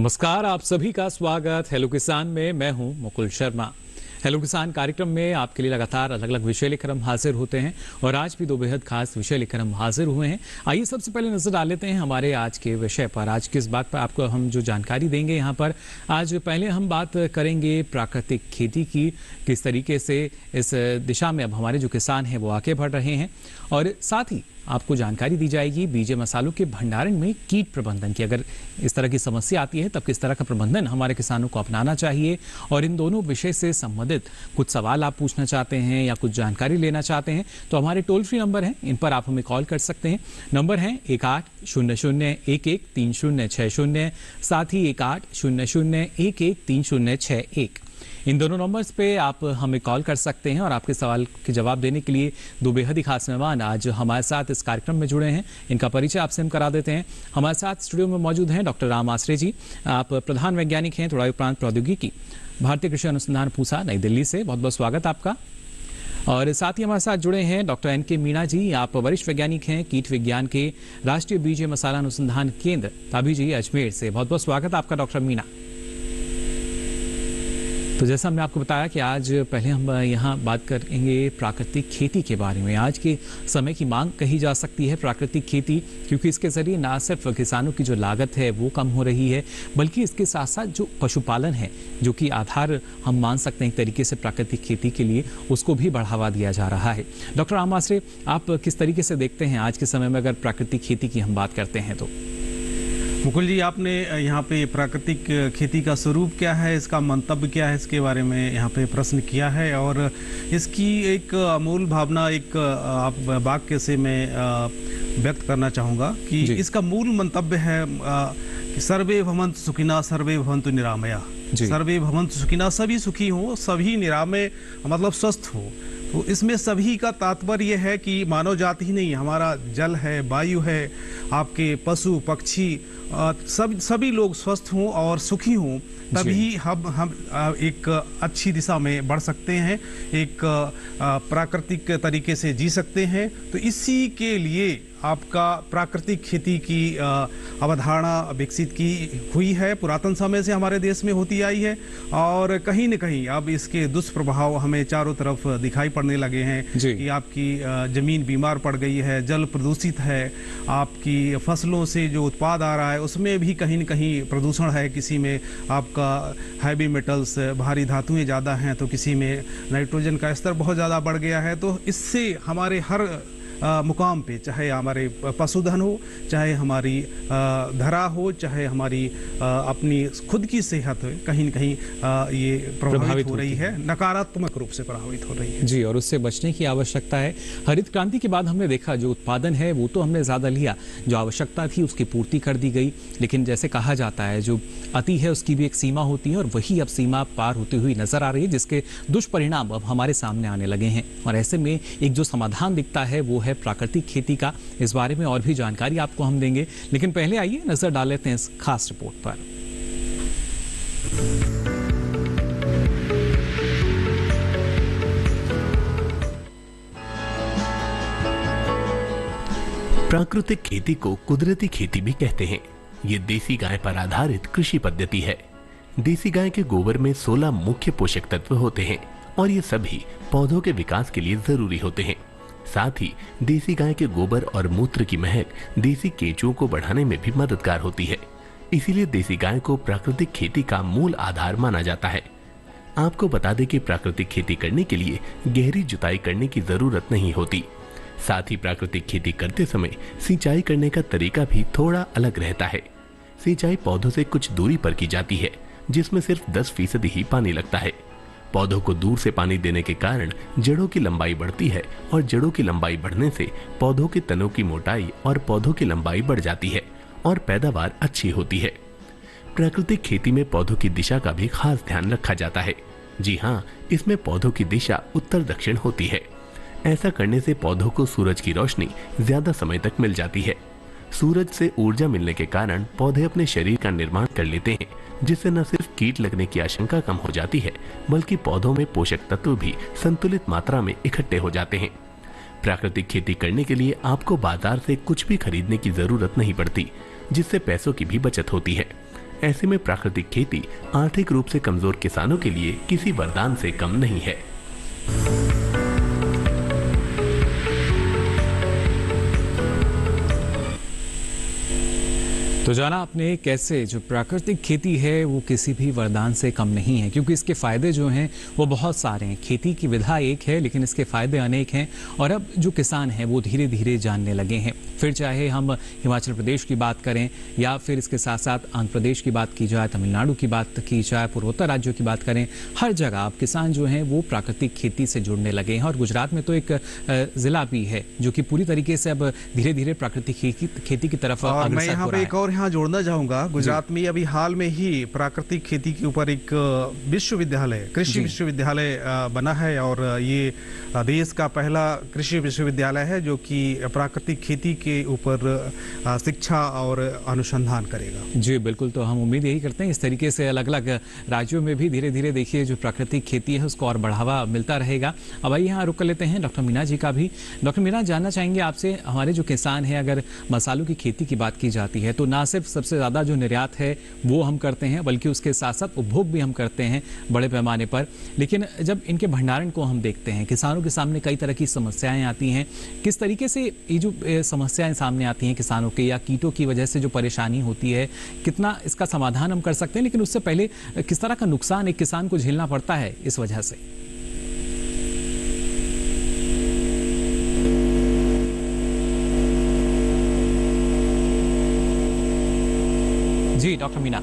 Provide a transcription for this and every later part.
नमस्कार, आप सभी का स्वागत हेलो किसान में। मैं हूं मुकुल शर्मा। हेलो किसान कार्यक्रम में आपके लिए लगातार अलग अलग विषय लेकर हम हाजिर होते हैं और आज भी दो बेहद खास विषय लेकर हम हाजिर हुए हैं। आइए सबसे पहले नजर डाल लेते हैं हमारे आज के विषय पर। आज किस बात पर आपको हम जो जानकारी देंगे यहाँ पर, आज पहले हम बात करेंगे प्राकृतिक खेती की, किस तरीके से इस दिशा में अब हमारे जो किसान हैं वो आगे बढ़ रहे हैं, और साथ ही आपको जानकारी दी जाएगी बीजे मसालों के भंडारण में कीट प्रबंधन की। अगर इस तरह की समस्या आती है तब किस तरह का प्रबंधन हमारे किसानों को अपनाना चाहिए। और इन दोनों विषय से संबंधित कुछ सवाल आप पूछना चाहते हैं या कुछ जानकारी लेना चाहते हैं तो हमारे टोल फ्री नंबर हैं, इन पर आप हमें कॉल कर सकते हैं। नंबर है 1800113060, साथ ही 1800113061। इन दोनों नंबर्स पे आप हमें कॉल कर सकते हैं और आपके सवाल के जवाब देने के लिए दो बेहद ही खास मेहमान आज हमारे साथ इस कार्यक्रम में जुड़े हैं। इनका परिचय आपसे हम करा देते हैं। हमारे साथ स्टूडियो में मौजूद हैं डॉक्टर राम आसरे जी। आप प्रधान वैज्ञानिक हैं तोड़ाई उपरांत प्रौद्योगिकी, भारतीय कृषि अनुसंधान पूसा, नई दिल्ली से। बहुत बहुत स्वागत आपका। और साथ ही हमारे साथ जुड़े हैं डॉक्टर NK मीणा जी। आप वरिष्ठ वैज्ञानिक हैं कीट विज्ञान के राष्ट्रीय बीज मसाला अनुसंधान केंद्र ताबी जी अजमेर से। बहुत बहुत स्वागत आपका डॉक्टर मीणा। तो जैसा हमने आपको बताया कि आज पहले हम यहाँ बात करेंगे प्राकृतिक खेती के बारे में। आज के समय की मांग कही जा सकती है प्राकृतिक खेती, क्योंकि इसके जरिए ना सिर्फ किसानों की जो लागत है वो कम हो रही है, बल्कि इसके साथ साथ जो पशुपालन है, जो कि आधार हम मान सकते हैं एक तरीके से प्राकृतिक खेती के लिए, उसको भी बढ़ावा दिया जा रहा है। डॉक्टर राम आसरे, आप किस तरीके से देखते हैं आज के समय में अगर प्राकृतिक खेती की हम बात करते हैं तो? मुकुल जी, आपने यहाँ पे प्राकृतिक खेती का स्वरूप क्या है, इसका मंतव्य क्या है, इसके बारे में यहाँ पे प्रश्न किया है। और इसकी एक मूल भावना एक आप वाक्य से मैं व्यक्त करना चाहूँगा कि इसका मूल मंतव्य है कि सर्वे भवन्तु सुखिनः सर्वे भवन्तु निरामया। सर्वे भवन्तु सुखिनः, सभी सुखी हों, सभी निरामय मतलब स्वस्थ हो। तो इसमें सभी का तात्पर्य है कि मानव जाति ही नहीं, हमारा जल है, वायु है, आपके पशु पक्षी, सभी लोग स्वस्थ हों और सुखी हों, तभी हम एक अच्छी दिशा में बढ़ सकते हैं, एक प्राकृतिक तरीके से जी सकते हैं। तो इसी के लिए आपका प्राकृतिक खेती की अवधारणा विकसित की हुई है, पुरातन समय से हमारे देश में होती आई है। और कहीं न कहीं अब इसके दुष्प्रभाव हमें चारों तरफ दिखाई पड़ने लगे हैं कि आपकी ज़मीन बीमार पड़ गई है, जल प्रदूषित है, आपकी फसलों से जो उत्पाद आ रहा है उसमें भी कहीं न कहीं प्रदूषण है। किसी में आपका हैवी मेटल्स, भारी धातुएं ज़्यादा हैं, तो किसी में नाइट्रोजन का स्तर बहुत ज़्यादा बढ़ गया है। तो इससे हमारे हर मुकाम पे, चाहे हमारे पशुधन हो, चाहे हमारी धरा हो, चाहे हमारी अपनी खुद की सेहत हो, कहीं न कहीं ये प्रभावित हो रही है, नकारात्मक रूप से प्रभावित हो रही है। जी, और उससे बचने की आवश्यकता है। हरित क्रांति के बाद हमने देखा जो उत्पादन है वो तो हमने ज़्यादा लिया, जो आवश्यकता थी उसकी पूर्ति कर दी गई, लेकिन जैसे कहा जाता है जो अति है उसकी भी एक सीमा होती है, और वही अब सीमा पार होती हुई नजर आ रही है, जिसके दुष्परिणाम अब हमारे सामने आने लगे हैं। और ऐसे में एक जो समाधान दिखता है वो है प्राकृतिक खेती का। इस बारे में और भी जानकारी आपको हम देंगे, लेकिन पहले आइए नजर डाल लेते हैं इस खास रिपोर्ट पर। प्राकृतिक खेती को कुदरती खेती भी कहते हैं। ये देसी गाय पर आधारित कृषि पद्धति है। देसी गाय के गोबर में 16 मुख्य पोषक तत्व होते हैं और ये सभी पौधों के विकास के लिए जरूरी होते हैं। साथ ही देसी गाय के गोबर और मूत्र की महक देसी केंचुओं को बढ़ाने में भी मददगार होती है। इसीलिए देसी गाय को प्राकृतिक खेती का मूल आधार माना जाता है। आपको बता दें कि प्राकृतिक खेती करने के लिए गहरी जुताई करने की जरूरत नहीं होती। साथ ही प्राकृतिक खेती करते समय सिंचाई करने का तरीका भी थोड़ा अलग रहता है। सिंचाई पौधों से कुछ दूरी पर की जाती है, जिसमें सिर्फ 10% ही पानी लगता है। पौधों को दूर से पानी देने के कारण जड़ों की लंबाई बढ़ती है और जड़ों की लंबाई बढ़ने से पौधों के तनों की मोटाई और पौधों की लंबाई बढ़ जाती है और पैदावार अच्छी होती है। प्राकृतिक खेती में पौधों की दिशा का भी खास ध्यान रखा जाता है। जी हाँ, इसमें पौधों की दिशा उत्तर दक्षिण होती है। ऐसा करने से पौधों को सूरज की रोशनी ज्यादा समय तक मिल जाती है। सूरज से ऊर्जा मिलने के कारण पौधे अपने शरीर का निर्माण कर लेते हैं, जिससे न सिर्फ कीट लगने की आशंका कम हो जाती है, बल्कि पौधों में पोषक तत्व भी संतुलित मात्रा में इकट्ठे हो जाते हैं। प्राकृतिक खेती करने के लिए आपको बाजार से कुछ भी खरीदने की जरूरत नहीं पड़ती, जिससे पैसों की भी बचत होती है। ऐसे में प्राकृतिक खेती आर्थिक रूप से कमजोर किसानों के लिए किसी वरदान से कम नहीं है। तो जाना आपने कैसे जो प्राकृतिक खेती है वो किसी भी वरदान से कम नहीं है, क्योंकि इसके फ़ायदे जो हैं वो बहुत सारे हैं। खेती की विधा एक है लेकिन इसके फ़ायदे अनेक हैं और अब जो किसान हैं वो धीरे धीरे जानने लगे हैं। फिर चाहे हम हिमाचल प्रदेश की बात करें या फिर इसके साथ साथ आंध्र प्रदेश की बात की जाए, तमिलनाडु की बात की जाए, पूर्वोत्तर राज्यों की बात करें, हर जगह अब किसान जो हैं वो प्राकृतिक खेती से जुड़ने लगे हैं। और गुजरात में तो एक ज़िला भी है जो कि पूरी तरीके से अब धीरे धीरे प्राकृतिक खेती की तरफ अग्रसर हो रहा है। यहाँ जोड़ना चाहूंगा, गुजरात में अभी हाल में ही प्राकृतिक खेती के ऊपर एक विश्वविद्यालय, कृषि विश्वविद्यालय बना है और ये देश का पहला कृषि विश्वविद्यालय है जो कि प्राकृतिक खेती के ऊपर शिक्षा और अनुसंधान करेगा। जी बिल्कुल, तो हम उम्मीद यही करते हैं इस तरीके से अलग अलग राज्यों में भी धीरे धीरे देखिए जो प्राकृतिक खेती है उसको और बढ़ावा मिलता रहेगा। अब आइए यहाँ रुक कर लेते हैं डॉक्टर मीना जी का भी। डॉक्टर मीना, जानना चाहेंगे आपसे, हमारे जो किसान हैं, अगर मसालों की खेती की बात की जाती है तो ना सिर्फ सबसे ज़्यादा जो निर्यात है वो हम करते हैं बल्कि उसके साथ साथ उपभोग भी हम करते हैं बड़े पैमाने पर। लेकिन जब इनके भंडारण को हम देखते हैं, किसानों के सामने कई तरह की समस्याएं आती हैं। किस तरीके से ये जो समस्याएं सामने आती हैं किसानों के या कीटों की वजह से जो परेशानी होती है, कितना इसका समाधान हम कर सकते हैं, लेकिन उससे पहले किस तरह का नुकसान एक किसान को झेलना पड़ता है इस वजह से? जी डॉक्टर मीना,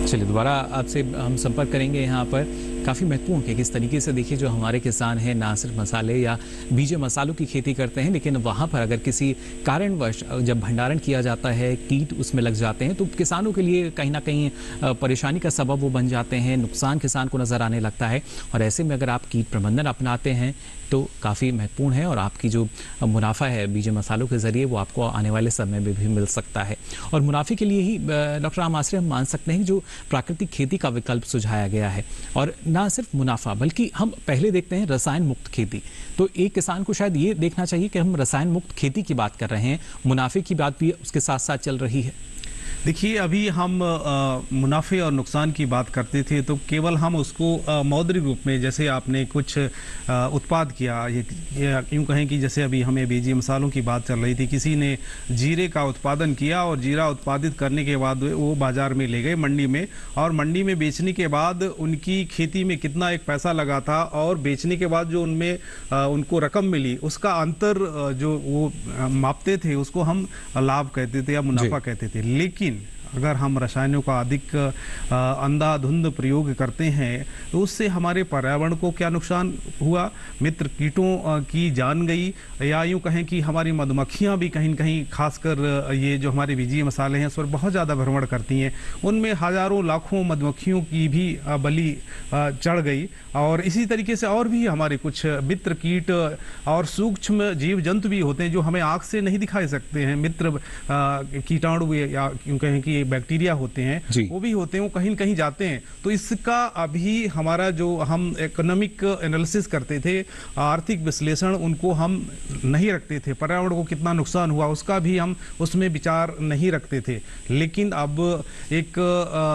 चलिए दोबारा आपसे हम संपर्क करेंगे। यहाँ पर काफ़ी महत्वपूर्ण है किस तरीके से देखिए जो हमारे किसान हैं ना सिर्फ मसाले या बीजे मसालों की खेती करते हैं, लेकिन वहाँ पर अगर किसी कारणवश जब भंडारण किया जाता है, कीट उसमें लग जाते हैं तो किसानों के लिए कहीं ना कहीं परेशानी का सबब वो बन जाते हैं, नुकसान किसान को नज़र आने लगता है। और ऐसे में अगर आप कीट प्रबंधन अपनाते हैं तो काफ़ी महत्वपूर्ण है और आपकी जो मुनाफा है बीजे मसालों के ज़रिए वो आपको आने वाले समय में भी मिल सकता है। और मुनाफे के लिए ही डॉक्टर राम आश्रय हम मान सकते हैं जो प्राकृतिक खेती का विकल्प सुझाया गया है। और ना सिर्फ मुनाफा बल्कि हम पहले देखते हैं रसायन मुक्त खेती। तो एक किसान को शायद ये देखना चाहिए कि हम रसायन मुक्त खेती की बात कर रहे हैं, मुनाफे की बात भी उसके साथ साथ चल रही है। देखिए, अभी हम मुनाफे और नुकसान की बात करते थे तो केवल हम उसको मौद्रिक रूप में, जैसे आपने कुछ उत्पाद किया, ये यूँ कहें कि जैसे अभी हमें बीजे मसालों की बात चल रही थी, किसी ने जीरे का उत्पादन किया और जीरा उत्पादित करने के बाद वो बाजार में ले गए मंडी में, और मंडी में बेचने के बाद उनकी खेती में कितना एक पैसा लगा था और बेचने के बाद जो उनमें उनको रकम मिली उसका अंतर जो वो मापते थे उसको हम लाभ कहते थे या मुनाफा कहते थे। लेकिन अगर हम रसायनों का अधिक अंधाधुंध प्रयोग करते हैं तो उससे हमारे पर्यावरण को क्या नुकसान हुआ, मित्र कीटों की जान गई, या यूँ कहें कि हमारी मधुमक्खियाँ भी कहीं न कहीं, खासकर ये जो हमारे बीजीय मसाले हैं उस पर बहुत ज़्यादा भ्रमण करती हैं, उनमें हज़ारों लाखों मधुमक्खियों की भी बलि चढ़ गई। और इसी तरीके से और भी हमारे कुछ मित्र कीट और सूक्ष्म जीव जंतु भी होते हैं जो हमें आँख से नहीं दिखाई सकते हैं, मित्र कीटाणु या यूँ कहें कि बैक्टीरिया होते हैं, वो भी होते हैं, वो कहीं न कहीं जाते हैं। तो इसका अभी हमारा जो हम इकोनॉमिक एनालिसिस करते थे, आर्थिक विश्लेषण, उनको हम नहीं रखते थे, पर्यावरण को कितना नुकसान हुआ उसका भी हम उसमें विचार नहीं रखते थे। लेकिन अब एक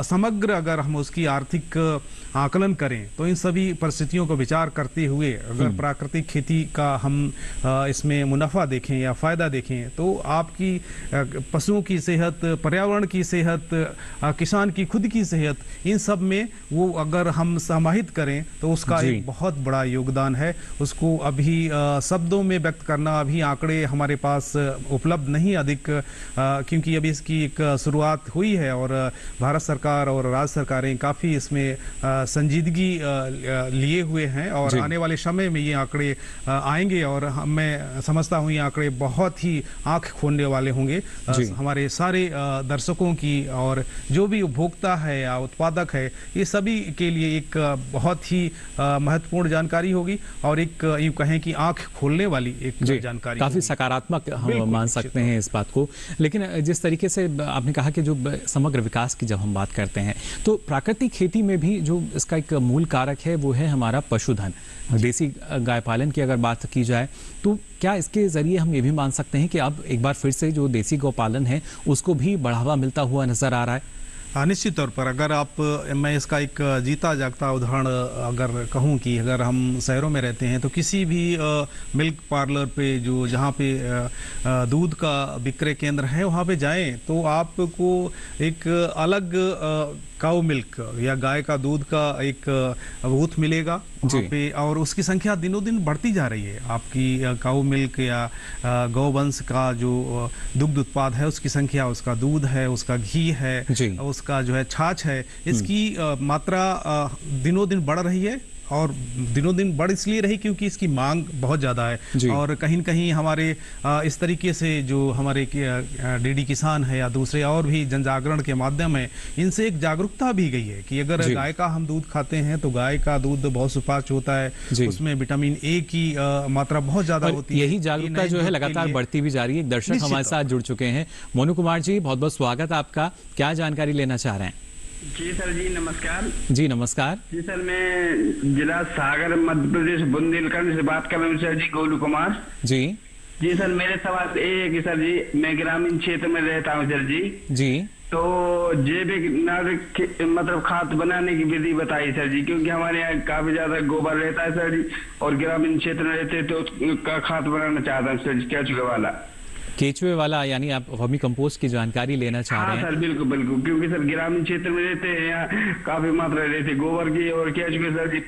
समग्र अगर हम उसकी आर्थिक आकलन करें तो इन सभी परिस्थितियों को विचार करते हुए अगर प्राकृतिक खेती का हम इसमें मुनाफा देखें या फायदा देखें तो आपकी पशुओं की सेहत, पर्यावरण की सेहत, किसान की खुद की सेहत, इन सब में वो अगर हम समाहित करें तो उसका एक बहुत बड़ा योगदान है। उसको अभी शब्दों में व्यक्त करना, अभी आंकड़े हमारे पास उपलब्ध नहीं अधिक, क्योंकि अभी इसकी एक शुरुआत हुई है और भारत सरकार और राज्य सरकारें काफ़ी इसमें संजीदगी लिए हुए हैं और आने वाले समय में ये आंकड़े आएंगे और मैं समझता हूँ ये आंकड़े बहुत ही आंख खोलने वाले होंगे हमारे सारे दर्शकों की और जो भी उपभोक्ता है या उत्पादक है, ये सभी के लिए एक बहुत ही महत्वपूर्ण जानकारी होगी और एक यूँ कहें कि आंख खोलने वाली एक जानकारी काफी सकारात्मक हम मान सकते हैं इस बात को। लेकिन जिस तरीके से आपने कहा कि जो समग्र विकास की जब हम बात करते हैं तो प्राकृतिक खेती में भी जो इसका एक मूल कारक है वो है हमारा पशुधन। देसी गाय पालन की अगर बात की जाए तो क्या इसके जरिए हम ये भी मान सकते हैं कि अब एक बार फिर से जो देसी गौपालन है उसको भी बढ़ावा मिलता हुआ नजर आ रहा है? निश्चित तौर पर अगर मैं इसका एक जीता जागता उदाहरण अगर कहूँ कि अगर हम शहरों में रहते हैं तो किसी भी मिल्क पार्लर पे जहाँ पे दूध का विक्रय केंद्र है वहाँ पे जाएं तो आपको एक अलग काऊ मिल्क या गाय का दूध का एक बूथ मिलेगा वहाँ पे, और उसकी संख्या दिनों दिन बढ़ती जा रही है। आपकी काऊ मिल्क या गौवंश का जो दुग्ध उत्पाद है उसकी संख्या, उसका दूध है, उसका घी है, उसका जो है छाछ है, इसकी मात्रा दिनों दिन बढ़ रही है। और दिनों दिन बढ़ इसलिए रही क्योंकि इसकी मांग बहुत ज़्यादा है और कहीं न कहीं हमारे इस तरीके से जो हमारे डीडी किसान है या दूसरे और भी जन जागरण के माध्यम है, इनसे एक जागरूकता भी गई है कि अगर गाय का हम दूध खाते हैं तो गाय का दूध बहुत सुपाच्य होता है, उसमें विटामिन ए की मात्रा बहुत ज़्यादा होती है। यही जागरूकता जो है लगातार बढ़ती भी जा रही है। एक दर्शक हमारे साथ जुड़ चुके हैं। मोनू कुमार जी, बहुत बहुत स्वागत आपका। क्या जानकारी लेना चाह रहे हैं? जी सर जी नमस्कार। जी नमस्कार। जी सर, मैं जिला सागर मध्य प्रदेश बुंदेलखंड से बात कर रहा हूँ सर जी, गोलू कुमार जी। जी सर, मेरे सवाल ये है कि सर जी मैं ग्रामीण क्षेत्र में रहता हूँ सर जी। जी। तो जैविक नागरिक मतलब खाद बनाने की विधि बताइए सर जी, क्योंकि हमारे यहाँ काफी ज्यादा गोबर रहता है सर जी और ग्रामीण क्षेत्र में रहते तो उसका खाद बनाना चाहता हूँ सर जी, केचुए वाला। केचुए वाला यानी आप वर्मी कंपोस्ट की जानकारी लेना चाह रहे हैं? हाँ सर, बिल्कुल बिल्कुल, क्योंकि सर ग्रामीण क्षेत्र में रहते हैं, यहाँ काफी मात्रा रहती है गोबर की और केचुए सर जी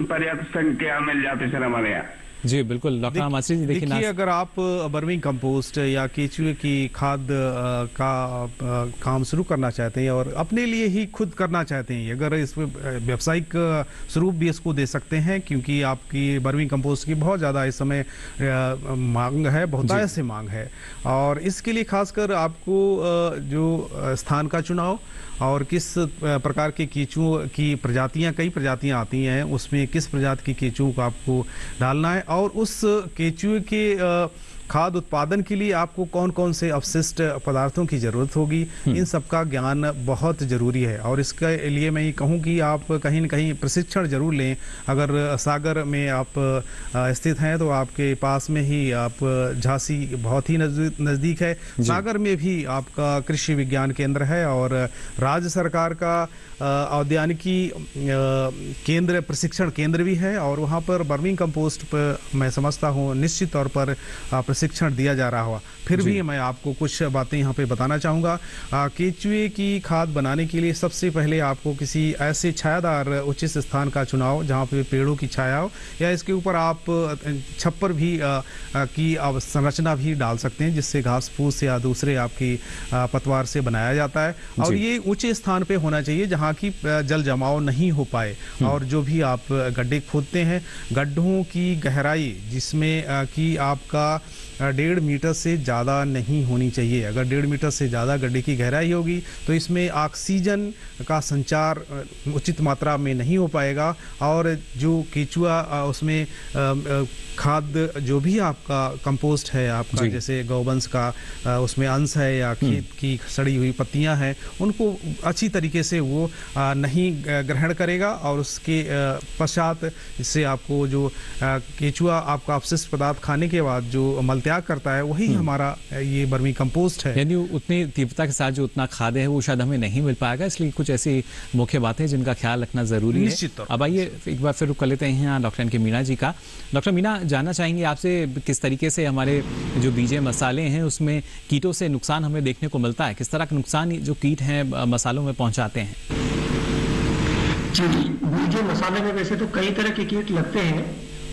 पर्याप्त संख्या मिल जाते सर हमारे यहाँ। जी बिल्कुल। डॉक्टर आमाश्री जी देखिए, अगर आप वर्मी कंपोस्ट या केचुए की खाद का काम शुरू करना चाहते हैं और अपने लिए ही खुद करना चाहते हैं, अगर इसमें व्यावसायिक स्वरूप भी इसको दे सकते हैं, क्योंकि आपकी वर्मी कंपोस्ट की बहुत ज़्यादा इस समय मांग है, बहुतायत से मांग है। और इसके लिए खासकर आपको जो स्थान का चुनाव और किस प्रकार के केचुओं की प्रजातियां, कई प्रजातियां आती हैं, उसमें किस प्रजाति के केचुओं को आपको डालना है और उस केचुए के खाद उत्पादन के लिए आपको कौन कौन से अवशिष्ट पदार्थों की जरूरत होगी, इन सब का ज्ञान बहुत जरूरी है। और इसके लिए मैं ये कहूँ कि आप कहीं न कहीं प्रशिक्षण जरूर लें। अगर सागर में आप स्थित हैं तो आपके पास में ही आप झांसी बहुत ही नज़दीक है, सागर में भी आपका कृषि विज्ञान केंद्र है और राज्य सरकार का औद्यानिकी केंद्र, प्रशिक्षण केंद्र भी है और वहाँ पर वर्मी कंपोस्ट पर मैं समझता हूँ निश्चित तौर पर प्रशिक्षण दिया जा रहा हुआ। फिर भी मैं आपको कुछ बातें यहाँ पे बताना चाहूँगा। केचुए की खाद बनाने के लिए सबसे पहले आपको किसी ऐसे छायादार उचित स्थान का चुनाव जहाँ पे पेड़ों की छाया हो, या इसके ऊपर आप छप्पर भी की संरचना भी डाल सकते हैं, जिससे घास फूस या दूसरे आपकी पतवार से बनाया जाता है। और ये ऊंचे स्थान पे होना चाहिए जहाँ की जल जमाव नहीं हो पाए। और जो भी आप गड्ढे खोदते हैं, गड्ढों की गहराई जिसमें कि आपका 1.5 मीटर से ज़्यादा नहीं होनी चाहिए। अगर 1.5 मीटर से ज़्यादा गड्ढे की गहराई होगी तो इसमें ऑक्सीजन का संचार उचित मात्रा में नहीं हो पाएगा और जो केचुआ उसमें खाद जो भी आपका कंपोस्ट है आपका, जैसे गौवंश का उसमें अंश है या खेत की सड़ी हुई पत्तियां हैं, उनको अच्छी तरीके से वो नहीं ग्रहण करेगा और उसके पश्चात इससे आपको जो केचुआ आपका अपशिष्ट पदार्थ खाने के बाद जो मलत्याग करता है वही हमारा ये वर्मी कंपोस्ट है। यानी उतनी तीव्रता के साथ जो उतना खाद है वो शायद हमें नहीं मिल पाएगा, इसलिए कुछ ऐसी मुख्य बातें जिनका ख्याल रखना जरूरी है। अब आइए एक बार फिर रुक कर लेते हैं डॉक्टर एन के मीणा जी का। डॉक्टर मीणा, जानना चाहेंगे आपसे किस तरीके से हमारे जो बीजे मसाले हैं उसमें कीटों से नुकसान हमें देखने को मिलता है, किस तरह का नुकसान जो कीट हैं मसालों में पहुंचाते हैं? जी, बीजे मसाले में वैसे तो कई तरह के कीट लगते हैं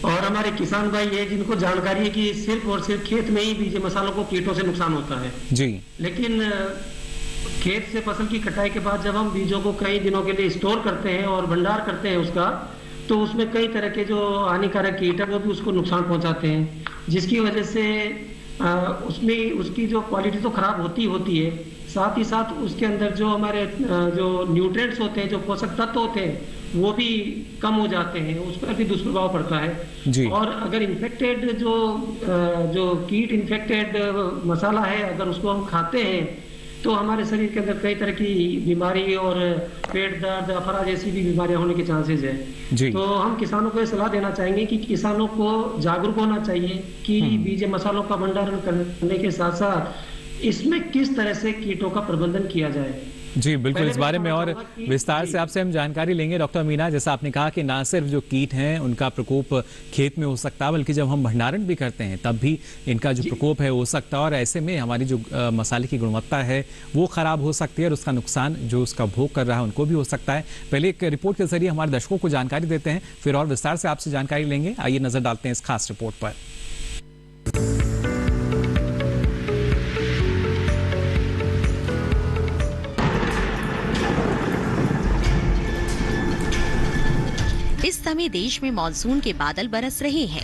और हमारे किसान भाई है जिनको जानकारी है कि सिर्फ और सिर्फ खेत में ही बीजे मसालों को कीटों से नुकसान होता है जी। लेकिन खेत से फसल की कटाई के बाद जब हम बीजों को कई दिनों के लिए स्टोर करते हैं और भंडार करते हैं उसका, तो उसमें कई तरह के जो हानिकारक कीट है वो भी उसको नुकसान पहुंचाते हैं, जिसकी वजह से उसमें उसकी जो क्वालिटी तो खराब होती है, साथ ही साथ उसके अंदर जो हमारे जो न्यूट्रिएंट्स होते हैं, जो पोषक तत्व होते हैं, वो भी कम हो जाते हैं, उस पर भी दुष्प्रभाव पड़ता है जी। और अगर इन्फेक्टेड जो कीट इन्फेक्टेड मसाला है, अगर उसको हम खाते हैं तो हमारे शरीर के अंदर कई तरह की बीमारी और पेट दर्द, अफरा जैसी भी बीमारियां होने के चांसेस है। तो हम किसानों को ये सलाह देना चाहेंगे कि किसानों को जागरूक होना चाहिए कि बीजे मसालों का भंडारण करने के साथ साथ इसमें किस तरह से कीटों का प्रबंधन किया जाए। जी बिल्कुल, इस बारे में और विस्तार से आपसे हम जानकारी लेंगे। डॉक्टर मीना, जैसा आपने कहा कि ना सिर्फ जो कीट हैं उनका प्रकोप खेत में हो सकता है, बल्कि जब हम भंडारण भी करते हैं तब भी इनका जो प्रकोप है हो सकता है, और ऐसे में हमारी जो मसाले की गुणवत्ता है वो खराब हो सकती है और उसका नुकसान जो उसका भोग कर रहा है उनको भी हो सकता है। पहले एक रिपोर्ट के जरिए हमारे दर्शकों को जानकारी देते हैं, फिर और विस्तार से आपसे जानकारी लेंगे। आइए नजर डालते हैं इस खास रिपोर्ट पर। इस समय देश में मानसून के बादल बरस रहे हैं।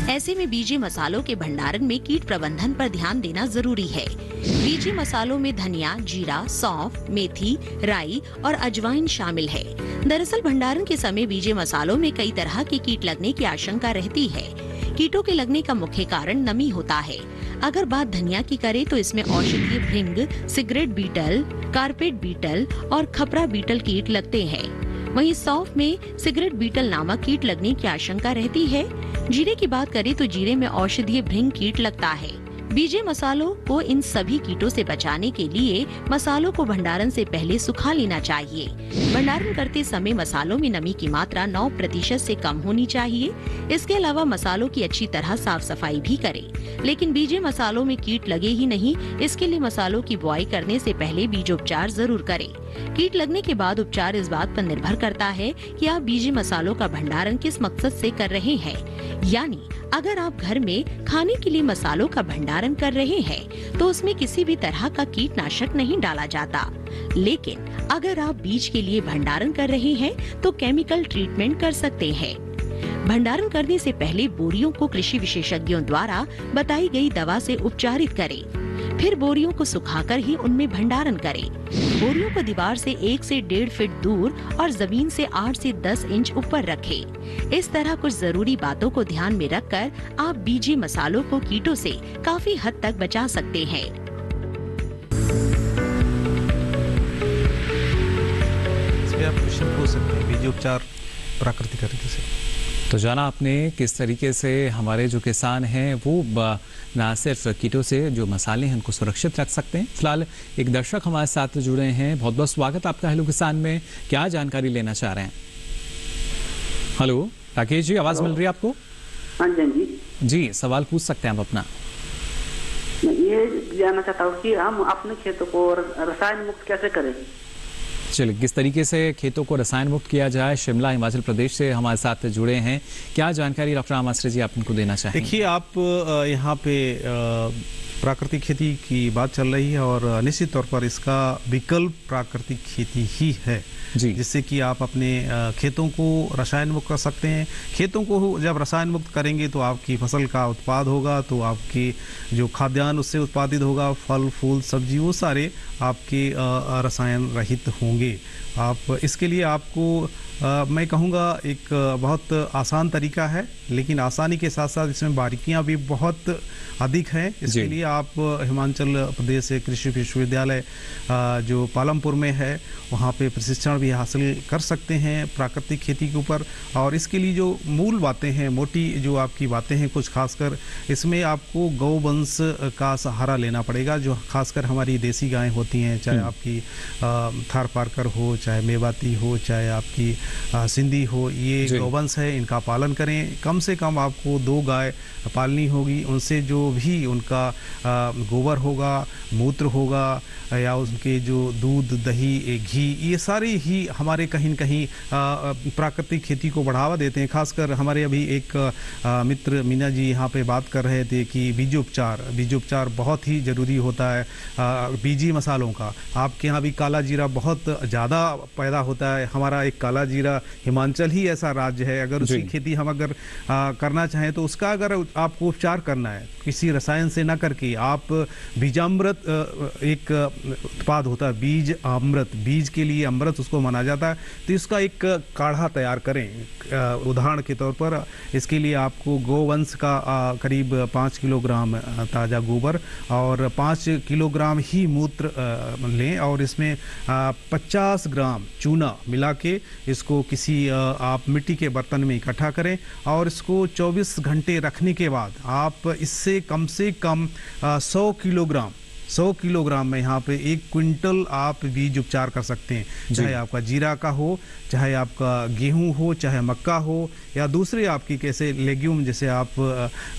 ऐसे में बीजे मसालों के भंडारण में कीट प्रबंधन पर ध्यान देना जरूरी है। बीजे मसालों में धनिया, जीरा, सौंफ, मेथी, राई और अजवाइन शामिल है। दरअसल भंडारण के समय बीजे मसालों में कई तरह के कीट लगने की आशंका रहती है। कीटों के लगने का मुख्य कारण नमी होता है। अगर बात धनिया की करें तो इसमें औषधीय भृंग, सिगरेट बीटल, कारपेट बीटल और खपरा बीटल कीट लगते हैं। वहीं सौंफ में सिगरेट बीटल नामक कीट लगने की आशंका रहती है। जीरे की बात करें तो जीरे में औषधीय भृंग कीट लगता है। बीजे मसालों को इन सभी कीटों से बचाने के लिए मसालों को भंडारण से पहले सुखा लेना चाहिए। भंडारण करते समय मसालों में नमी की मात्रा 9% से कम होनी चाहिए। इसके अलावा मसालों की अच्छी तरह साफ सफाई भी करें। लेकिन बीजे मसालों में कीट लगे ही नहीं, इसके लिए मसालों की बुआई करने से पहले बीजोपचार जरूर करें। कीट लगने के बाद उपचार इस बात पर निर्भर करता है कि आप बीजे मसालों का भंडारण किस मकसद से कर रहे हैं। यानी अगर आप घर में खाने के लिए मसालों का भंडारण कर रहे हैं तो उसमें किसी भी तरह का कीटनाशक नहीं डाला जाता। लेकिन अगर आप बीज के लिए भंडारण कर रहे हैं तो केमिकल ट्रीटमेंट कर सकते हैं। भंडारण करने से पहले बोरियों को कृषि विशेषज्ञों द्वारा बताई गई दवा से उपचारित करें। फिर बोरियों को सुखाकर ही उनमें भंडारण करें। बोरियों को दीवार से 1 से 1.5 फीट दूर और जमीन से 8 से 10 इंच ऊपर रखें। इस तरह कुछ जरूरी बातों को ध्यान में रखकर आप बीजे मसालों को कीटों से काफी हद तक बचा सकते हैं। इसमें आप क्वेश्चन पूछ सकते हैं, बीज उपचार प्राकृतिक तरीके से। तो जाना आपने किस तरीके से हमारे जो किसान हैं वो ना सिर्फ कीटों से जो मसाले हैं उनको सुरक्षित रख सकते हैं। फिलहाल एक दर्शक हमारे साथ जुड़े हैं, बहुत बहुत स्वागत आपका हेलो किसान में। क्या जानकारी लेना चाह रहे हैं? हेलो राकेश जी, आवाज मिल रही है आपको? हाँ जी जी, सवाल पूछ सकते हैं आप अपना। ये जानना चाहता हूँ कि हम अपने खेतों को रसायन मुक्त कैसे करें। चलिए, किस तरीके से खेतों को रसायन मुक्त किया जाए। शिमला हिमाचल प्रदेश से हमारे साथ जुड़े हैं, क्या जानकारी डॉक्टर आमाश्रे जी आप उनको देना चाहेंगे? देखिए, आप यहाँ पे प्राकृतिक खेती की बात चल रही है और निश्चित तौर पर इसका विकल्प प्राकृतिक खेती ही है, जिससे कि आप अपने खेतों को रसायन मुक्त कर सकते हैं। खेतों को जब रसायन मुक्त करेंगे तो आपकी फसल का उत्पाद होगा, तो आपकी जो खाद्यान्न उससे उत्पादित होगा, फल फूल सब्जी वो सारे आपके रसायन रहित होंगे। आप इसके लिए आपको मैं कहूँगा एक बहुत आसान तरीका है, लेकिन आसानी के साथ साथ इसमें बारीकियां भी बहुत अधिक हैं। इसके लिए आप हिमाचल प्रदेश से कृषि विश्वविद्यालय जो पालमपुर में है वहाँ पे प्रशिक्षण भी हासिल कर सकते हैं प्राकृतिक खेती के ऊपर। और इसके लिए जो मूल बातें हैं, मोटी जो आपकी बातें हैं कुछ, खासकर इसमें आपको गौवंश का सहारा लेना पड़ेगा, जो खासकर हमारी देसी गायें होती हैं, चाहे आपकी थार पारकर हो, चाहे मेवाती हो, चाहे आपकी सिंधी हो, ये गौवंश है, इनका पालन करें। कम से कम आपको 2 गाय पालनी होगी। उनसे जो भी उनका गोबर होगा, मूत्र होगा, या उनके जो दूध, दही, घी, ये सारे ही हमारे कहीं न कहीं प्राकृतिक खेती को बढ़ावा देते हैं। खासकर हमारे अभी एक मित्र मीना जी यहाँ पे बात कर रहे थे कि बीजोपचार बहुत ही ज़रूरी होता है बीजी मसालों का। आपके यहाँ भी काला जीरा बहुत ज़्यादा पैदा होता है। हमारा एक काला जीरा, हिमाचल ही ऐसा राज्य है, अगर उसकी खेती हम अगर करना चाहें तो उसका अगर आपको उपचार करना है किसी रसायन से ना करके, आप बीजामृत एक उत्पाद होता है, बीज अमृत, बीज के लिए अमृत उसको माना जाता है, तो इसका एक काढ़ा तैयार करें। उदाहरण के तौर पर इसके लिए आपको गोवंश का करीब 5 किलोग्राम ताज़ा गोबर और 5 किलोग्राम ही मूत्र लें और इसमें 50 ग्राम चूना मिला के इसको किसी आप मिट्टी के बर्तन में इकट्ठा करें और इसको 24 घंटे रखने के बाद आप इससे कम से कम 100 किलोग्राम में यहाँ पे 1 क्विंटल आप बीज उपचार कर सकते हैं। चाहे आपका जीरा का हो, चाहे आपका गेहूं हो, चाहे मक्का हो या दूसरे आपकी कैसे लेग्यूम, जैसे आप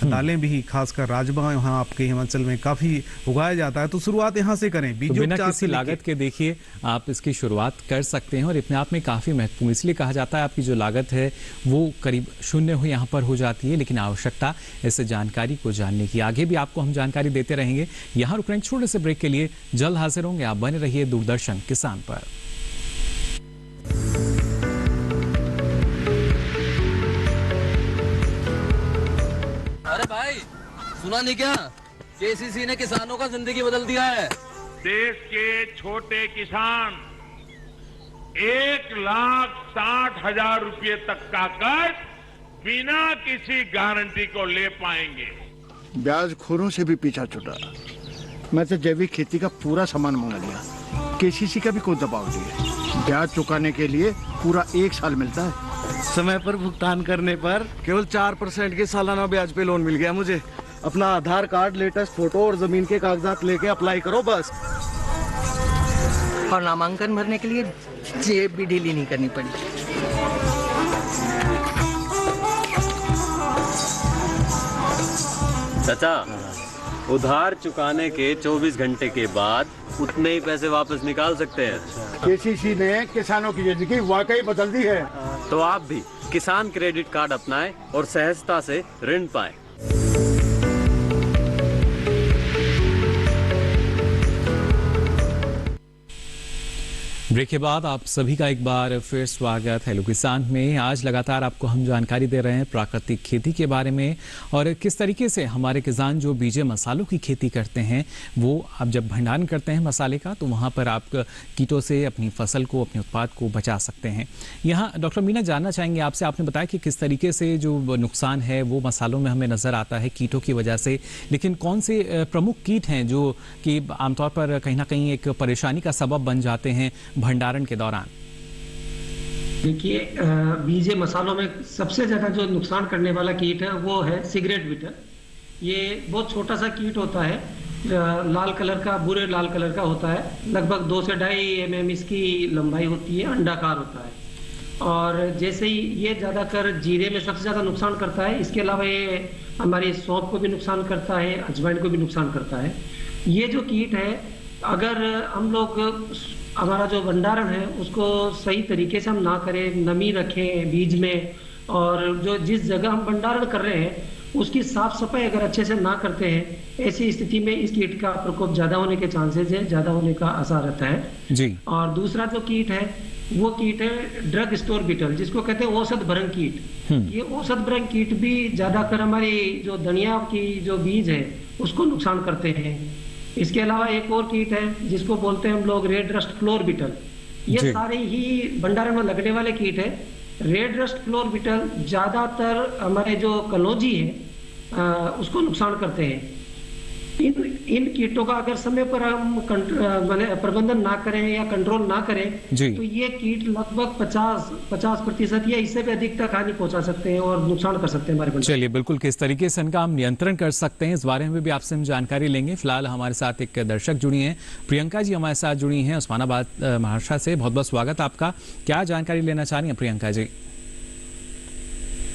दालें भी, खासकर राजमा यहाँ आपके हिमाचल में काफ़ी उगाया जाता है। तो शुरुआत यहाँ से करें, बीज बिना किसी लागत के देखिए आप इसकी शुरुआत कर सकते हैं और अपने आप में काफ़ी महत्वपूर्ण, इसलिए कहा जाता है आपकी जो लागत है वो करीब शून्य हो यहाँ पर हो जाती है, लेकिन आवश्यकता इस जानकारी को जानने की। आगे भी आपको हम जानकारी देते रहेंगे। यहाँ रुक रहे हैं छोटे से ब्रेक के लिए, जल्द हाजिर होंगे। आप बने रहिए दूरदर्शन किसान पर। अरे भाई सुना नहीं क्या, केसीसी ने किसानों का जिंदगी बदल दिया है। देश के छोटे किसान 1,60,000 रुपए तक का कर्ज बिना किसी गारंटी को ले पाएंगे। ब्याज खोरों से भी पीछा छुटा। मैं तो जैविक खेती का पूरा सामान मंगा लिया, केसीसी का भी कोई दबाव नहीं है। ब्याज चुकाने के लिए पूरा 1 साल मिलता है। समय पर भुगतान करने पर केवल 4% के सालाना ब्याज पे लोन मिल गया मुझे। अपना आधार कार्ड, लेटेस्ट फोटो और जमीन के कागजात लेके अप्लाई करो बस। और नामांकन भरने के लिए जेब भी ढीली नहीं करनी पड़ी। चाचा, उधार चुकाने के 24 घंटे के बाद उतने ही पैसे वापस निकाल सकते हैं। केसीसी ने किसानों की जिंदगी वाकई बदल दी है। तो आप भी किसान क्रेडिट कार्ड अपनाएं और सहजता से ऋण पाएं। ब्रेक के बाद आप सभी का एक बार फिर स्वागत हेलो किसान में। आज लगातार आपको हम जानकारी दे रहे हैं प्राकृतिक खेती के बारे में और किस तरीके से हमारे किसान जो बीजे मसालों की खेती करते हैं वो आप जब भंडारण करते हैं मसाले का तो वहाँ पर आप कीटों से अपनी फसल को, अपने उत्पाद को बचा सकते हैं। यहाँ डॉक्टर मीना जानना चाहेंगे आपसे, आपने बताया कि किस तरीके से जो नुकसान है वो मसालों में हमें नज़र आता है कीटों की वजह से, लेकिन कौन से प्रमुख कीट हैं जो कि आमतौर पर कहीं ना कहीं एक परेशानी का सबब बन जाते हैं भंडारण के दौरान? देखिए, बीजे मसालों में सबसे ज्यादा जो नुकसान करने वाला कीट है वो है सिगरेट बीटल। ये बहुत छोटा सा कीट होता है, लाल कलर का, बुरे लाल कलर का होता है। लगभग 2 से 2.5 mm इसकी लंबाई होती है, अंडाकार होता है। और जैसे ही ये ज्यादातर जीरे में सबसे ज्यादा नुकसान करता है, इसके अलावा ये हमारी सौंफ को भी नुकसान करता है, अजवाइन को भी नुकसान करता है। ये जो कीट है, अगर हम लोग हमारा जो भंडारण है उसको सही तरीके से हम ना करें, नमी रखें बीज में, और जो जिस जगह हम भंडारण कर रहे हैं उसकी साफ सफाई अगर अच्छे से ना करते हैं, ऐसी स्थिति में इस कीट का प्रकोप ज्यादा होने के चांसेस है, ज्यादा होने का आसार रहता है जी। और दूसरा जो कीट है वो कीट है ड्रग स्टोर बीटल, जिसको कहते हैं औषध भरंग कीट। ये औषध भरंग कीट भी ज्यादातर हमारी जो धनिया की जो बीज है उसको नुकसान करते हैं। इसके अलावा एक और कीट है जिसको बोलते हैं हम लोग रेड रस्ट फ्लोर बीटल। ये सारे ही भंडारण में लगने वाले कीट है। रेड रस्ट फ्लोर बीटल ज्यादातर हमारे जो कलौजी है उसको नुकसान करते हैं। इन कीटों का अगर समय पर हम प्रबंधन ना करें या कंट्रोल ना करें तो ये कीट लगभग 50% या इससे भी अधिक तक हानि पहुंचा सकते हैं और नुकसान कर सकते हैं हमारे भंडारण। चलिए, बिल्कुल किस तरीके से इनका हम नियंत्रण कर सकते हैं इस बारे में भी आपसे हम जानकारी लेंगे। फिलहाल हमारे साथ एक दर्शक जुड़ी हैं, प्रियंका जी हमारे साथ जुड़ी हैं उस्मानाबाद महाराष्ट्र से। बहुत बहुत स्वागत आपका। क्या जानकारी लेना चाह रही हैं प्रियंका जी?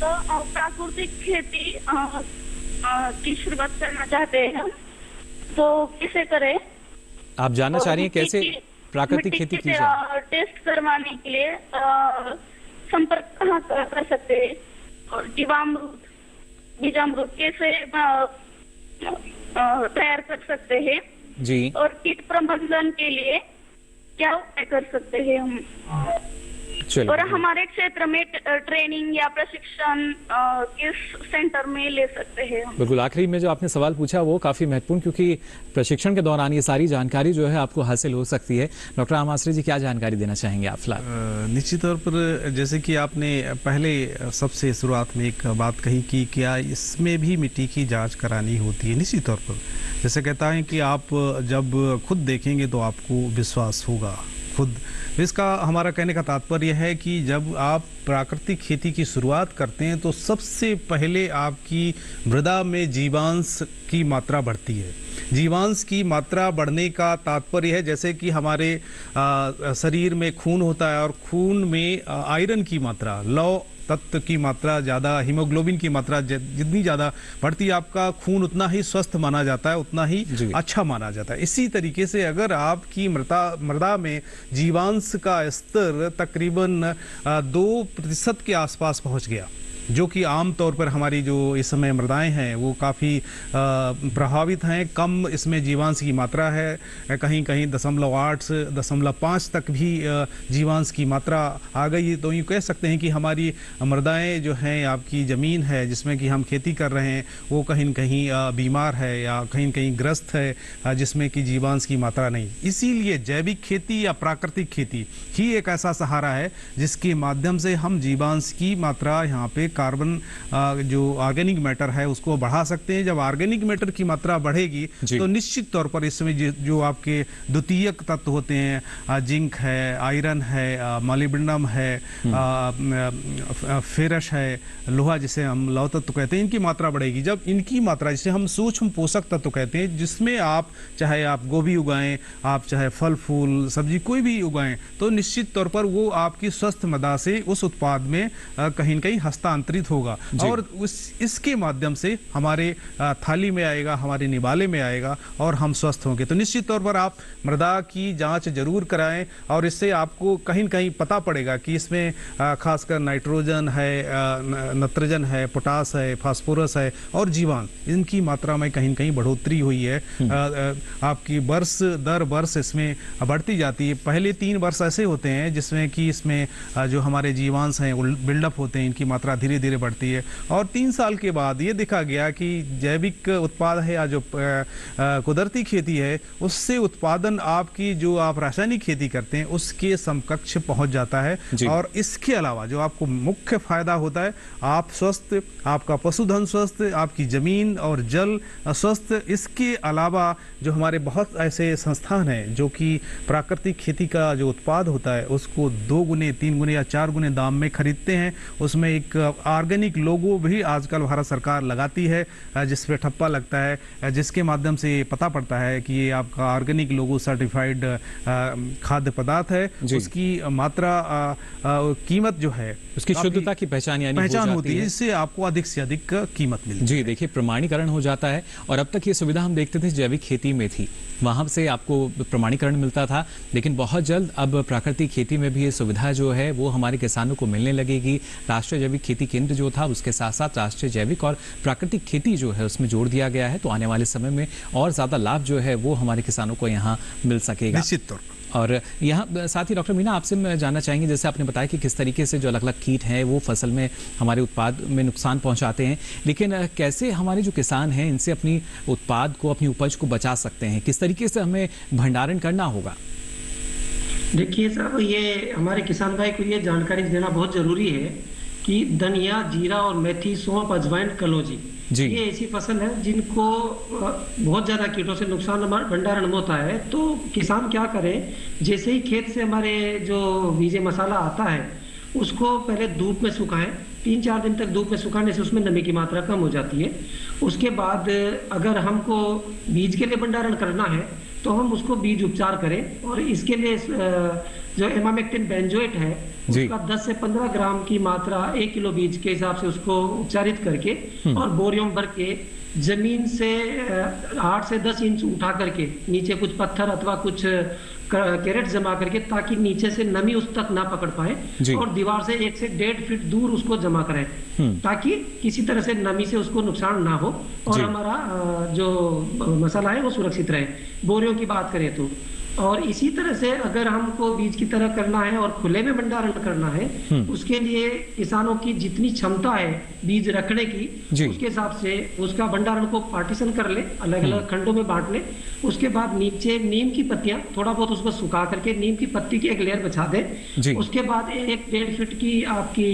तो प्राकृतिक खेती की शुरुआत करना चाहते हैं हम, तो कैसे करें? आप जानना चाह रही हैं कैसे प्राकृतिक खेती की जाए? टेस्ट करवाने के लिए संपर्क कहाँ कर सकते हैं? और जीवामृत, बीजामृत कैसे तैयार कर सकते हैं जी? और कीट प्रबंधन के लिए क्या उपाय कर सकते हैं हम? और हमारे क्षेत्र में ट्रेनिंग या प्रशिक्षण किस सेंटर में ले सकते हैं हम? बिल्कुल, आखिरी में जो आपने सवाल पूछा वो काफी महत्वपूर्ण, क्योंकि प्रशिक्षण के दौरान ये सारी जानकारी जो है आपको हासिल हो सकती है। डॉक्टर आमाश्री जी, क्या जानकारी देना चाहेंगे आप फिलहाल? निश्चित तौर पर जैसे कि आपने पहले सबसे शुरुआत में एक बात कही कि क्या इसमें भी मिट्टी की जांच करानी होती है। निश्चित तौर पर जैसे कहता है कि आप जब खुद देखेंगे तो आपको विश्वास होगा खुद। इसका हमारा कहने का तात्पर्य है कि जब आप प्राकृतिक खेती की शुरुआत करते हैं तो सबसे पहले आपकी मृदा में जीवांश की मात्रा बढ़ती है। जीवांश की मात्रा बढ़ने का तात्पर्य है जैसे कि हमारे शरीर में खून होता है और खून में आयरन की मात्रा, लौह तत्व की मात्रा ज़्यादा, हीमोग्लोबिन की मात्रा जितनी ज़्यादा बढ़ती है, आपका खून उतना ही स्वस्थ माना जाता है, उतना ही अच्छा माना जाता है। इसी तरीके से अगर आपकी मृदा में जीवांश का स्तर तकरीबन 2% के आसपास पहुंच गया, जो कि आम तौर पर हमारी जो इस समय मृदाएं हैं वो काफ़ी प्रभावित हैं, कम इसमें जीवांश की मात्रा है, कहीं कहीं 0.8 से 0.5 तक भी जीवांश की मात्रा आ गई। तो यूँ कह सकते हैं कि हमारी मृदाएं जो हैं, आपकी ज़मीन है जिसमें कि हम खेती कर रहे हैं, वो कहीं न कहीं बीमार है या कहीं न कहीं ग्रस्त है, जिसमें कि जीवांश की मात्रा नहीं। इसीलिए जैविक खेती या प्राकृतिक खेती ही एक ऐसा सहारा है जिसके माध्यम से हम जीवांश की मात्रा यहाँ पे कार्बन जो ऑर्गेनिक मैटर है उसको बढ़ा सकते हैं। जब ऑर्गेनिक मैटर की मात्रा बढ़ेगी तो निश्चित तौर पर इसमें जो आपके द्वितीयक तत्व होते हैं, जिंक है, आयरन है, मॉलिब्डेनम है, फेरस है, लोहा जिसे हम लौह तत्व कहते हैं, इनकी मात्रा बढ़ेगी। जब इनकी मात्रा, जिसे हम सूक्ष्म पोषक तत्व कहते हैं, जिसमें आप चाहे आप गोभी उगाएं, आप चाहे फल फूल सब्जी कोई भी उगाएं, तो निश्चित तौर पर वो आपकी स्वस्थ मृदा से उस उत्पाद में कहीं न कहीं हस्तांतरित होगा और इसके माध्यम से हमारे थाली में आएगा, हमारे निवाले में आएगा और हम स्वस्थ होंगे। तो निश्चित तौर पर आप मृदा की जांच जरूर कराएं और इससे आपको कहीं न कहीं पता पड़ेगा कि इसमें खासकर नाइट्रोजन है, नत्रजन है, पोटास है, फास्फोरस है और जीवांश, इनकी मात्रा में कहीं न कहीं बढ़ोतरी हुई है। आपकी वर्ष दर वर्ष इसमें बढ़ती जाती है। पहले 3 वर्ष ऐसे होते हैं जिसमें कि इसमें जो हमारे जीवांश हैं वो बिल्डअप होते हैं, इनकी मात्रा धीरे धीरे बढ़ती है और 3 साल के बाद ये देखा गया कि जैविक उत्पाद है या जो कुदरती खेती है उससे उत्पादन आपकी जो आप रासायनिक खेती करते हैं उसके समकक्ष पहुंच जाता है। और इसके अलावा जो आपको मुख्य फायदा होता है, आप स्वस्थ, आपका पशुधन स्वस्थ, आपकी जमीन और जल स्वस्थ। इसके अलावा जो हमारे बहुत ऐसे संस्थान हैं जो कि प्राकृतिक खेती का जो उत्पाद होता है उसको 2 गुने 3 गुने या 4 गुने दाम में खरीदते हैं। उसमें एक ऑर्गेनिक लोगो भी आजकल भारत सरकार लगाती है जिस पे ठप्पा लगता है, जिसके माध्यम से पता पड़ता है कि ये आपका ऑर्गेनिक लोगो सर्टिफाइड खाद्य पदार्थ है। उसकी मात्रा कीमत जो है, उसकी शुद्धता की पहचान होती है, इससे आपको अधिक से अधिक कीमत मिलती है। जी देखिए, प्रमाणीकरण हो जाता है और अब तक ये सुविधा हम देखते थे जैविक खेती में थी, वहां से आपको प्रमाणीकरण मिलता था, लेकिन बहुत जल्द अब प्राकृतिक खेती में भी ये सुविधा जो है वो हमारे किसानों को मिलने लगेगी। राष्ट्रीय जैविक खेती केंद्र जो था उसके साथ साथ राष्ट्रीय जैविक और प्राकृतिक खेती जो है उसमें जोड़ दिया गया है, तो आने वाले समय में और ज्यादा लाभ जो है वो हमारे किसानों को यहाँ मिल सकेगा निश्चित तौर पर। और यहाँ साथ ही डॉक्टर मीना, आपसे मैं जानना चाहेंगे, जैसे आपने बताया कि किस तरीके से जो अलग अलग कीट हैं वो फसल में हमारे उत्पाद में नुकसान पहुंचाते हैं, लेकिन कैसे हमारे जो किसान हैं इनसे अपनी उत्पाद को, अपनी उपज को बचा सकते हैं, किस तरीके से हमें भंडारण करना होगा? देखिए साहब, ये हमारे किसान भाई को ये जानकारी देना बहुत जरूरी है कि धनिया, जीरा और मेथी, सौंफ, अजवाइन, कलौंजी, ये ऐसी फसल है जिनको बहुत ज्यादा कीटों से नुकसान भंडारण होता है। तो किसान क्या करे, जैसे ही खेत से हमारे जो बीजे मसाला आता है उसको पहले धूप में सुखाएं। 3-4 दिन तक धूप में सुखाने से उसमें नमी की मात्रा कम हो जाती है। उसके बाद अगर हमको बीज के लिए भंडारण करना है तो हम उसको बीज उपचार करें और इसके लिए जो इमामेक्टिन बेंजोएट है उसका 10 से 15 ग्राम की मात्रा 1 किलो बीज के हिसाब से उसको उपचारित करके और बोरियम भर के जमीन से 8 से 10 इंच उठा करके नीचे कुछ पत्थर अथवा कुछ कैरेट जमा करके, ताकि नीचे से नमी उस तक ना पकड़ पाए और दीवार से 1 से 1.5 फीट दूर उसको जमा करें ताकि किसी तरह से नमी से उसको नुकसान ना हो और हमारा जो मसाला है वो सुरक्षित रहे। बोरियों की बात करें तो और इसी तरह से अगर हमको बीज की तरह करना है और खुले में भंडारण करना है, उसके लिए किसानों की जितनी क्षमता है बीज रखने की, उसके हिसाब से उसका भंडारण को पार्टीशन कर ले, अलग अलग खंडों में बांट ले। उसके बाद नीचे नीम की पत्तियां थोड़ा बहुत उसको सुखा करके नीम की पत्ती की एक लेयर बिछा दे। उसके बाद 1-1.5 फीट की आपकी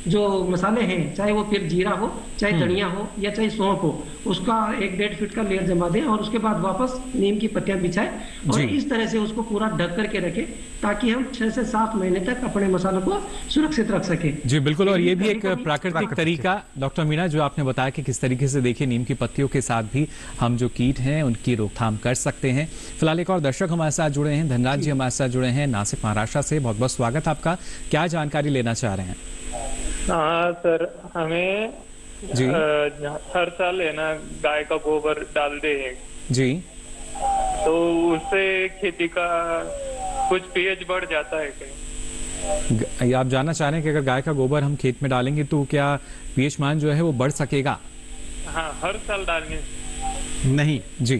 जो मसाले हैं, चाहे वो फिर जीरा हो, चाहे धनिया हो या चाहे सौंफ हो, उसका 1-1.5 फीट का लेयर जमा दें और उसके बाद वापस नीम की पत्तियां बिछाएं और इस तरह से उसको पूरा ढक करके रखें ताकि हम 6 से 7 महीने तक अपने मसालों को सुरक्षित रख सकें। जी बिल्कुल। और ये भी एक प्राकृतिक तरीका डॉक्टर मीना जो आपने बताया कि किस तरीके से देखिए नीम की पत्तियों के साथ भी हम जो कीट हैं उनकी रोकथाम कर सकते हैं। फिलहाल एक और दर्शक हमारे साथ जुड़े हैं, धनराज जी हमारे साथ जुड़े हैं नासिक महाराष्ट्र से। बहुत बहुत स्वागत आपका, क्या जानकारी लेना चाह रहे हैं? हाँ सर, हमें हर साल है ना गाय का गोबर डालते हैं जी, तो उससे खेती का कुछ पीएच बढ़ जाता है क्या? आप जानना चाह रहे हैं कि अगर गाय का गोबर हम खेत में डालेंगे तो क्या पीएच मान जो है वो बढ़ सकेगा? हाँ, हर साल डालने नहीं जी,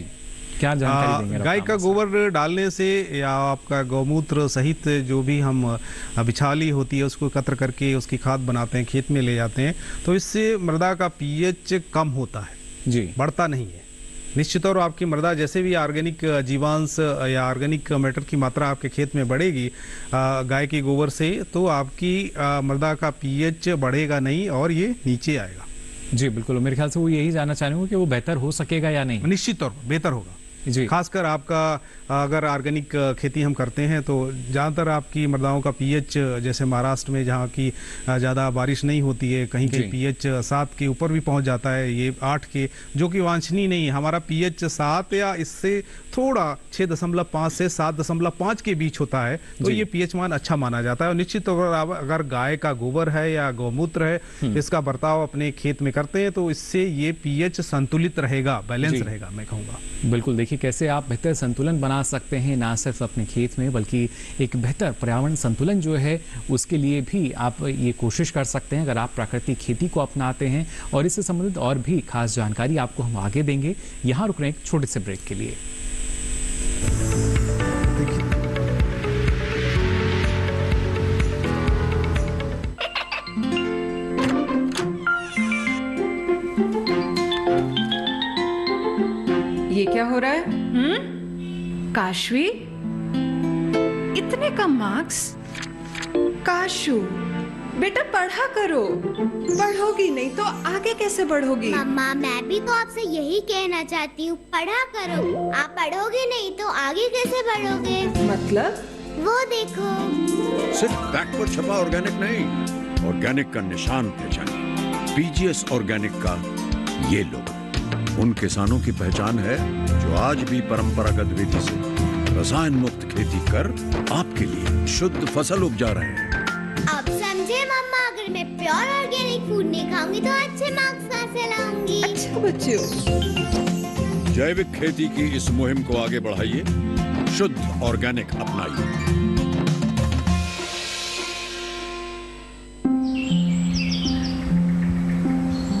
क्या जानकारी देंगे? गाय का गोबर डालने से या आपका गौमूत्र सहित जो भी हम बिछाली होती है उसको एकत्र करके उसकी खाद बनाते हैं, खेत में ले जाते हैं, तो इससे मृदा का पीएच कम होता है जी, बढ़ता नहीं है। निश्चित तौर आपकी मृदा जैसे भी ऑर्गेनिक जीवांश या ऑर्गेनिक मैटर की मात्रा आपके खेत में बढ़ेगी गाय के गोबर से, तो आपकी मृदा का पीएच बढ़ेगा नहीं और ये नीचे आएगा। जी बिल्कुल, मेरे ख्याल से वो यही जानना चाह रहे हो कि वो बेहतर हो सकेगा या नहीं? निश्चित तौर पर बेहतर होगा जी। खासकर आपका अगर ऑर्गेनिक खेती हम करते हैं तो ज़्यादातर आपकी मृदाओं का पीएच, जैसे महाराष्ट्र में जहाँ की ज़्यादा बारिश नहीं होती है, कहीं कहीं पीएच 7 के ऊपर भी पहुँच जाता है, ये 8 के, जो कि वांछनीय नहीं है। हमारा पीएच 7 या इससे थोड़ा 6.5 से 7.5 के बीच होता है, तो ये पीएच मान अच्छा माना जाता है। और निश्चित तौर पर अगर गाय का गोबर है या गौमूत्र है, इसका बर्ताव अपने खेत में करते हैं तो इससे ये पीएच संतुलित रहेगा, बैलेंस रहेगा, मैं कहूँगा। बिल्कुल, देखिए कैसे आप बेहतर संतुलन बना सकते हैं, ना सिर्फ अपने खेत में बल्कि एक बेहतर पर्यावरण संतुलन जो है उसके लिए भी आप ये कोशिश कर सकते हैं अगर आप प्राकृतिक खेती को अपनाते हैं। और इससे संबंधित और भी खास जानकारी आपको हम आगे देंगे। यहाँ रुक रहे हैं एक छोटे से ब्रेक के लिए। ये क्या हो रहा है? काशवी, इतने कम मार्क्स? काशू बेटा पढ़ा करो, पढ़ोगी नहीं तो आगे कैसे बढ़ोगी? मम्मा मैं भी तो आपसे यही कहना चाहती हूँ, पढ़ा करो। आप पढ़ोगे नहीं तो आगे कैसे बढ़ोगे? मतलब? वो देखो, सिर्फ बैक पर छपा ऑर्गेनिक नहीं, ऑर्गेनिक का निशान पहचानिए। पीजीएस ऑर्गेनिक का ये लोगो उन किसानों की पहचान है जो आज भी परंपरागत विधि से रसायन मुक्त खेती कर आपके लिए शुद्ध फसल उपजा रहे हैं। अब समझे मम्मा, अगर मैं प्योर ऑर्गेनिक फूड नहीं खाऊंगी तो अच्छे मार्क्स कहाँ से लाऊंगी? अच्छा बच्चों, जैविक खेती की इस मुहिम को आगे बढ़ाइए, शुद्ध ऑर्गेनिक अपनाइए।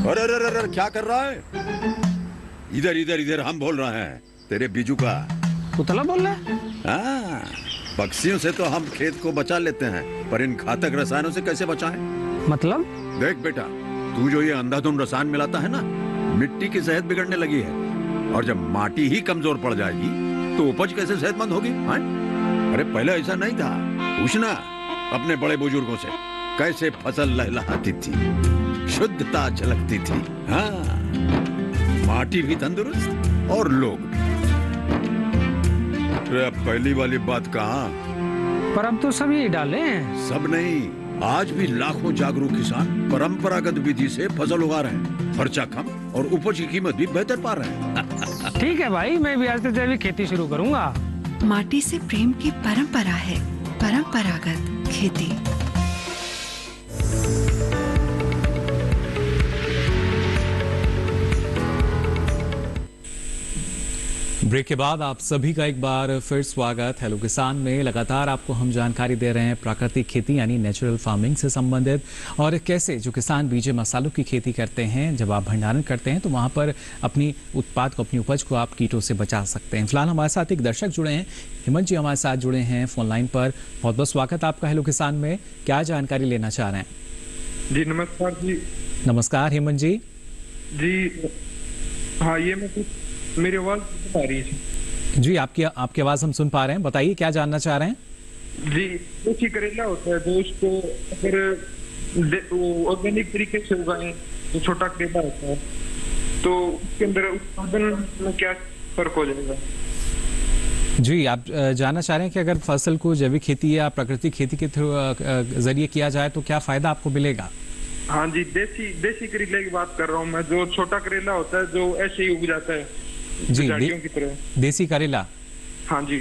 अरे अरे अरे क्या कर रहा है? इधर इधर इधर, हम बोल रहे हैं तेरे बीजू का। पुतला बोल रहा है? हाँ, पक्षियों से तो हम खेत को बचा लेते हैं, पर इन घातक रसायनों से कैसे बचाएं? मतलब? देख बेटा, तू जो ये अंधाधुंध रसायन मिलाता है ना, मिट्टी की सेहत बिगड़ने लगी है। और जब माटी ही कमजोर पड़ जाएगी तो उपज कैसे सेहतमंद होगी? हाँ? अरे पहले ऐसा नहीं था, पूछना अपने बड़े बुजुर्गों से, कैसे फसल लहलहाती थी, शुद्धता झलकती थी। हाँ, माटी भी तंदुरुस्त और लोग भी। अब पहली वाली बात कहाँ? पर अब तो सब यही डाले हैं। सब नहीं, आज भी लाखों जागरूक किसान परंपरागत विधि से फसल उगा रहे हैं। खर्चा कम और उपज की कीमत भी बेहतर पा रहे हैं। ठीक है भाई, मैं भी आज से जैविक खेती शुरू करूंगा। माटी से प्रेम की परंपरा है परंपरागत खेती। ब्रेक के बाद आप सभी का एक बार फिर स्वागत। हेलो किसान में लगातार आपको हम जानकारी दे रहे हैं प्राकृतिक खेती यानी नेचुरल फार्मिंग से संबंधित, और कैसे जो किसान बीजे मसालों की खेती करते हैं, जब आप भंडारण करते हैं तो वहां पर अपनी उत्पाद को, अपनी उपज को आप कीटों से बचा सकते हैं। फिलहाल हमारे साथ एक दर्शक जुड़े हैं, हेमंत जी हमारे साथ जुड़े हैं फोन लाइन पर। बहुत बहुत स्वागत आपका हेलो किसान में। क्या जानकारी लेना चाह रहे हैं? जी नमस्कार जी। नमस्कार हेमंत जी। जी हाँ, ये मेरी आवाज आ रही है जी? आपकी आवाज हम सुन पा रहे हैं, बताइए क्या जानना चाह रहे हैं? जी, देसी करेला होता है जो उसको अगर ऑर्गेनिक तरीके से उगाएं तो छोटा करेला होता है, तो उसके अंदर उत्पादन में क्या फर्क हो जाएगा? जी, आप जानना चाह रहे हैं कि अगर फसल को जैविक खेती या प्राकृतिक खेती के जरिए किया जाए तो क्या फायदा आपको मिलेगा? हाँ जी, देसी करेले की बात कर रहा हूँ मैं, जो छोटा करेला होता है जो ऐसे ही उग जाता है जी, की तरह। देसी करेला। हाँ जी।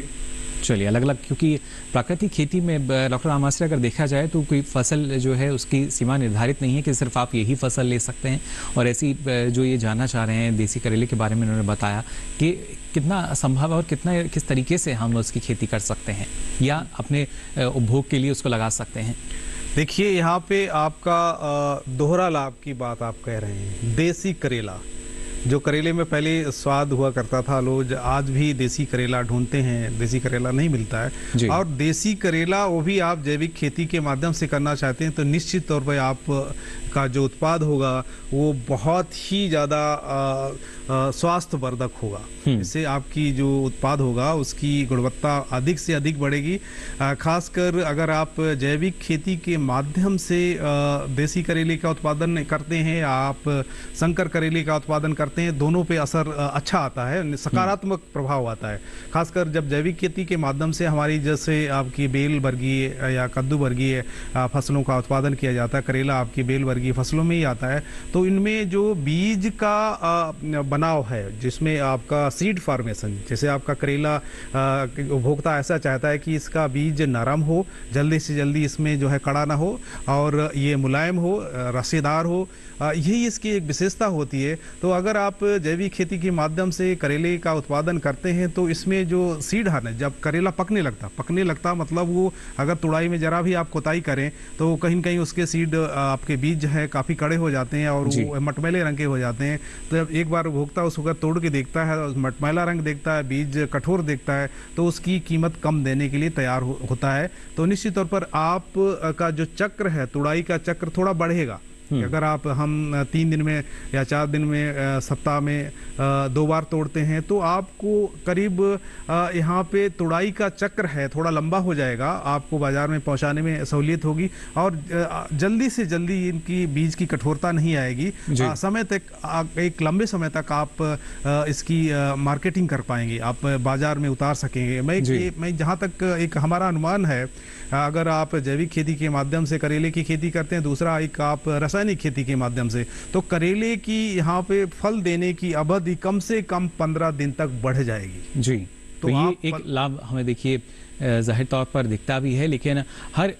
चलिए, अलग अलग, क्योंकि प्राकृतिक खेती में डॉक्टर रामाश्री अगर देखा जाए तो कोई फसल जो है उसकी सीमा निर्धारित नहीं है कि सिर्फ आप यही फसल ले सकते हैं। और ऐसी जो ये जानना चाह रहे हैं देसी करेले के बारे में, उन्होंने बताया कि कितना संभव है और किस तरीके से हम उसकी खेती कर सकते हैं या अपने उपभोग के लिए उसको लगा सकते हैं। देखिए, यहाँ पे आपका दोहरा लाभ की बात आप कह रहे हैं। देसी करेला, जो करेले में पहले स्वाद हुआ करता था, लोग आज भी देसी करेला ढूंढते हैं, देसी करेला नहीं मिलता है। और देसी करेला वो भी आप जैविक खेती के माध्यम से करना चाहते हैं तो निश्चित तौर पर आप का जो उत्पाद होगा वो बहुत ही ज़्यादा स्वास्थ्यवर्धक होगा। इससे आपकी जो उत्पाद होगा उसकी गुणवत्ता अधिक से अधिक बढ़ेगी। खासकर अगर आप जैविक खेती के माध्यम से देसी करेले का उत्पादन करते हैं, आप संकर करेले का उत्पादन करते हैं, दोनों पे असर अच्छा आता है, सकारात्मक प्रभाव आता है। खासकर जब जैविक खेती के माध्यम से हमारी जैसे आपकी बेल वर्गीय या कद्दू वर्गीय फसलों का उत्पादन किया जाता है, करेला आपकी बेल वर्गीय फसलों में ही आता है, तो इनमें जो बीज का बनाव है, जिसमें आपका सीड फार्मेशन, जैसे आपका करेला उपभोक्ता ऐसा चाहता है कि इसका बीज नरम हो, जल्दी से जल्दी इसमें जो है कड़ा ना हो और ये मुलायम हो, रसेदार हो, यही इसकी एक विशेषता होती है। तो अगर आप जैविक खेती के माध्यम से करेले का उत्पादन करते हैं तो इसमें जो सीड है, जब करेला पकने लगता मतलब वो अगर तुड़ाई में जरा भी आप कोताही करें तो कहीं न कहीं उसके सीड, आपके बीज है काफ़ी कड़े हो जाते हैं और वो मटमैले रंग के हो जाते हैं। तो जब एक बार उपभोक्ता उसको तोड़ के देखता है, मटमैला रंग देखता है, बीज कठोर देखता है, तो उसकी कीमत कम देने के लिए तैयार होता है। तो निश्चित तौर पर आप का जो चक्र है, तुड़ाई का चक्र थोड़ा बढ़ेगा। अगर हम 3 दिन में या 4 दिन में, सप्ताह में 2 बार तोड़ते हैं तो आपको करीब यहाँ पे तुड़ाई का चक्र है थोड़ा लंबा हो जाएगा, आपको बाजार में पहुँचाने में सहूलियत होगी और जल्दी से जल्दी इनकी बीज की कठोरता नहीं आएगी। समय तक, एक लंबे समय तक आप इसकी मार्केटिंग कर पाएंगे, आप बाजार में उतार सकेंगे। मैं जहाँ तक एक हमारा अनुमान है, अगर आप जैविक खेती के माध्यम से करेले की खेती करते हैं, दूसरा एक आप रासायनिक खेती के माध्यम से, तो करेले की यहाँ पे फल देने की अवधि कम से कम 15 दिन तक बढ़ जाएगी। जी, तो ये एक लाभ हमें देखिए जाहिर तौर पर दिखता भी है, लेकिन हर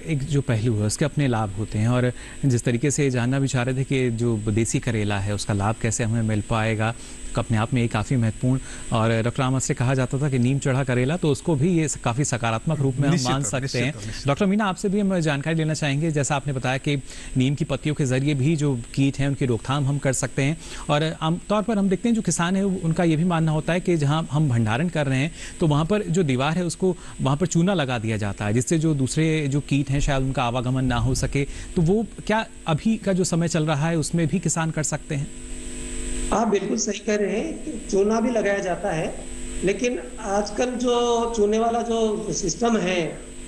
एक जो पहलू है उसके अपने लाभ होते हैं। और जिस तरीके से जानना भी चाह रहे थे कि जो देसी करेला है उसका लाभ कैसे हमें मिल पाएगा, अपने आप में ये काफ़ी महत्वपूर्ण। और डॉक्टर रामत से कहा जाता था कि नीम चढ़ा करेला, तो उसको भी ये काफ़ी सकारात्मक रूप में हम मान सकते हैं। डॉक्टर मीना, आपसे भी हम जानकारी लेना चाहेंगे, जैसा आपने बताया कि नीम की पत्तियों के जरिए भी जो कीट हैं उनकी रोकथाम हम कर सकते हैं। और आमतौर पर हम देखते हैं जो किसान है उनका ये भी मानना होता है कि जहाँ हम भंडारण कर रहे हैं तो वहाँ पर जो दीवार है उसको वहाँ पर चूना लगा दिया जाता है, जिससे जो दूसरे जो कीट हैं शायद उनका आवागमन ना हो सके। तो वो क्या अभी का जो समय चल रहा है उसमें भी किसान कर सकते हैं? आप बिल्कुल सही कह रहे हैं, चूना भी लगाया जाता है, लेकिन आजकल जो चूने वाला जो सिस्टम है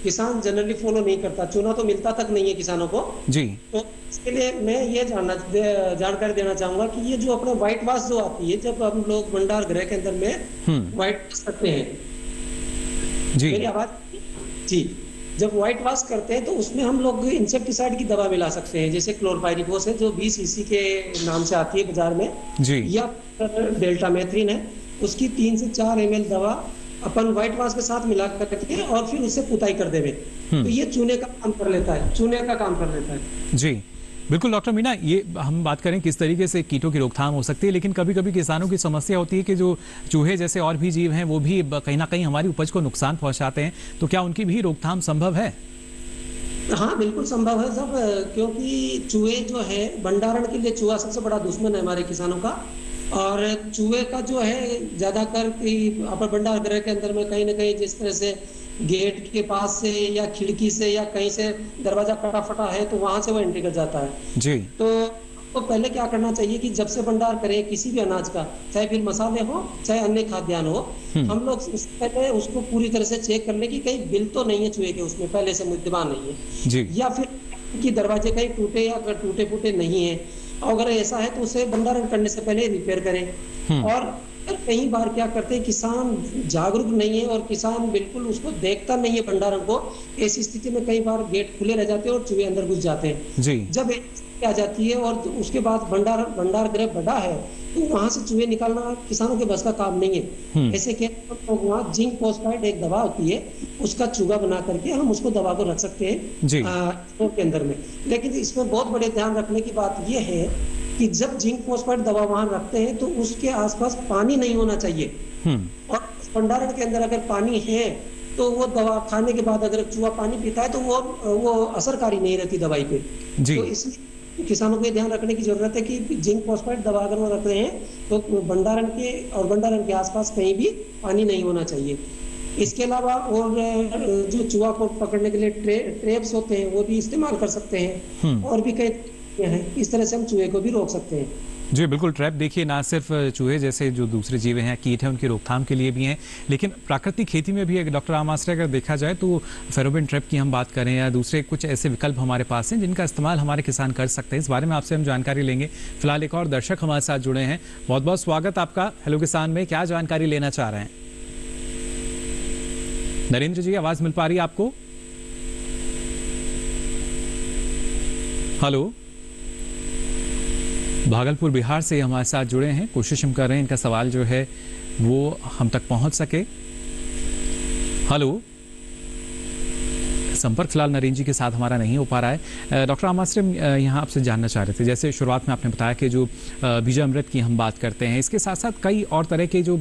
किसान जनरली फॉलो नहीं करता। चूना तो मिलता तक नहीं है किसानों को जी। तो इसके लिए मैं ये जानकारी देना चाहूंगा कि ये जो अपने व्हाइट वाश जो आती है, जब हम लोग भंडार गृह के अंदर में व्हाइट वाश करते हैं जी, मेरी आवाज जी, जब व्हाइट वॉश करते हैं तो उसमें हम लोग इंसेक्टिसाइड की दवा मिला सकते हैं, जैसे क्लोरपाइरिफॉस है जो 20 cc के नाम से आती है बाजार में जी, या डेल्टामेथ्रिन है, उसकी 3 से 4 ml दवा अपन व्हाइट वॉश के साथ मिला करके और फिर उससे पुताई कर देवे, तो ये चूने का काम कर लेता है, चूने का काम कर लेता है जी। बिल्कुल डॉक्टर मीना, ये हम बात करें किस तरीके से कीटों की रोकथाम हो सकती है, लेकिन कभी कभी किसानों की समस्या होती है कि जो चूहे जैसे और भी जीव हैं वो भी कहीं ना कहीं हमारी उपज को नुकसान पहुंचाते हैं, तो क्या उनकी भी रोकथाम संभव है? हाँ बिल्कुल संभव है सब, क्योंकि चूहे जो है भंडारण के लिए चूहा सबसे बड़ा दुश्मन है हमारे किसानों का। और चूहे का जो है ज्यादातर अपर भंडार गृह के अंदर में कहीं ना कहीं जिस तरह से गेट के पास से या खिड़की से या कहीं से दरवाजा कटा फटा है तो वहां से वो एंट्री कर जाता है जी। तो पहले क्या करना चाहिए कि जब से भंडार करें किसी भी अनाज का, चाहे फिर मसाले हो चाहे अन्य खाद्यान्न हो, हम लोग पहले उसको पूरी तरह से चेक कर ले कि कहीं बिल तो नहीं है चूहे के उसमें पहले से विद्यमान नहीं है जी। या फिर कि दरवाजे कहीं टूटे या टूटे फूटे नहीं है। अगर ऐसा है तो उसे भंडारण करने से पहले रिपेयर करें। और कई बार क्या करते हैं किसान जागरूक नहीं है और किसान बिल्कुल उसको देखता नहीं है भंडारण को, ऐसी स्थिति में कई बार गेट खुले रह जाते हैं और चूहे अंदर घुस जाते हैं जी। जब आ जाती है और उसके बाद भंडार गृह बड़ा है तो वहां से चूहे निकालना किसानों के बस का काम नहीं है। ऐसे के तो वहाँ जिंक फॉस्फाइड एक दवा होती है, उसका चूगा बना करके हम उसको दवा को रख सकते हैं स्टोर के अंदर में। लेकिन इसमें बहुत बड़े ध्यान रखने की बात यह है कि जब जिंक फॉस्फाइड दवा वहां रखते हैं तो उसके आसपास पानी नहीं होना चाहिए। और भंडारण के अंदर अगर पानी है तो वो दवा खाने के बाद अगर चूहा पानी पीता है तो वो असरकारी नहीं रहती दवाई पे जी। तो इसलिए किसानों को ध्यान रखने की जरूरत है कि जिंक फॉस्फेट दवा अगर वो रख रहे हैं तो भंडारण के आसपास कहीं भी पानी नहीं होना चाहिए। इसके अलावा और जो चूहा को पकड़ने के लिए ट्रैप्स होते हैं वो भी इस्तेमाल कर सकते हैं और भी कई हैं, इस तरह से हम चूहे को भी रोक सकते हैं जी। बिल्कुल, ट्रैप देखिए ना सिर्फ चूहे जैसे जो दूसरे जीव हैं, कीट हैं, उनकी रोकथाम के लिए भी हैं, लेकिन प्राकृतिक खेती में भी डॉक्टर आमाश्रे अगर देखा जाए तो फेरोमोन ट्रैप की हम बात करें या दूसरे कुछ ऐसे विकल्प हमारे पास हैं जिनका इस्तेमाल हमारे किसान कर सकते हैं। इस बारे में आपसे हम जानकारी लेंगे। फिलहाल एक और दर्शक हमारे साथ जुड़े हैं, बहुत बहुत स्वागत आपका हेलो किसान में। क्या जानकारी लेना चाह रहे हैं? नरेंद्र जी, आवाज मिल पा रही है आपको? हेलो, भागलपुर बिहार से हमारे साथ जुड़े हैं, कोशिश हम कर रहे हैं इनका सवाल जो है वो हम तक पहुंच सके। हेलो, संपर्क फिलहाल नरेंद्र जी के साथ हमारा नहीं हो पा रहा है। डॉक्टर आमाश्रे, यहाँ आपसे जानना चाह रहे थे, जैसे शुरुआत में आपने बताया कि जो बीजामृत की हम बात करते हैं, इसके साथ साथ कई और तरह के जो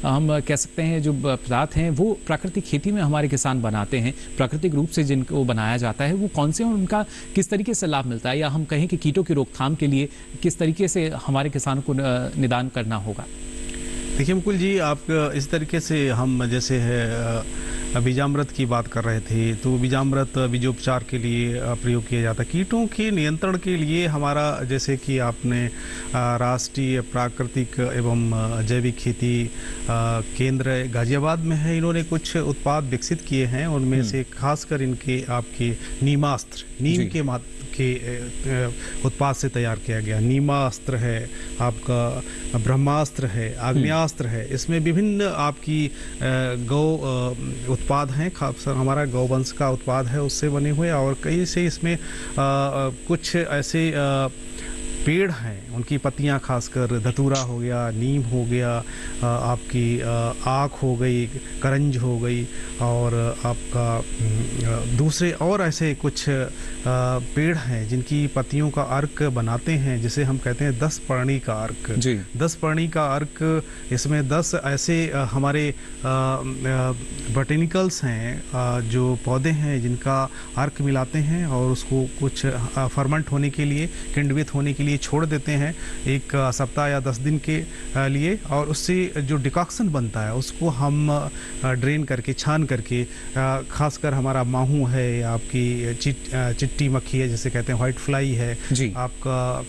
हम कह सकते हैं जो पदार्थ हैं वो प्राकृतिक खेती में हमारे किसान बनाते हैं, प्राकृतिक रूप से जिनको बनाया जाता है, वो कौन से हैं, उनका किस तरीके से लाभ मिलता है, या हम कहें कि कीटों की रोकथाम के लिए किस तरीके से हमारे किसानों को निदान करना होगा? देखिए मुकुल जी, आप इस तरीके से हम जैसे है बीजामृत की बात कर रहे थे, तो बीजामृत बीजोपचार के लिए प्रयोग किया जाता है। कीटों के नियंत्रण के लिए हमारा, जैसे कि आपने राष्ट्रीय प्राकृतिक एवं जैविक खेती केंद्र गाजियाबाद में है, इन्होंने कुछ उत्पाद विकसित किए हैं। उनमें से खासकर इनके आपके नीमास्त्र, नीम के उत्पाद से तैयार किया गया नीमास्त्र है, आपका ब्रह्मास्त्र है, आग्नेयास्त्र है। इसमें विभिन्न आपकी गौ उत्पाद हैं, खासकर हमारा गौवंश का उत्पाद है उससे बने हुए, और कई से इसमें कुछ ऐसे पेड़ हैं, उनकी पत्तियां, खासकर धतूरा हो गया, नीम हो गया, आपकी आख हो गई, करंज हो गई, और आपका दूसरे और ऐसे कुछ पेड़ हैं जिनकी पत्तियों का अर्क बनाते हैं, जिसे हम कहते हैं 10 पर्णी का अर्क। 10 पर्णी का अर्क, इसमें 10 ऐसे हमारे बॉटेनिकल्स हैं, जो पौधे हैं जिनका अर्क मिलाते हैं और उसको कुछ फर्मेंट होने के लिए, किण्वित होने के लिए छोड़ देते हैं एक सप्ताह या 10 दिन के लिए, और उससे जो डिकॉक्शन बनता है उसको हम ड्रेन करके, छान करके, खासकर हमारा माहू है, आपकी चिट्टी मक्खी है जिसे कहते हैं व्हाइट फ्लाई है, आपका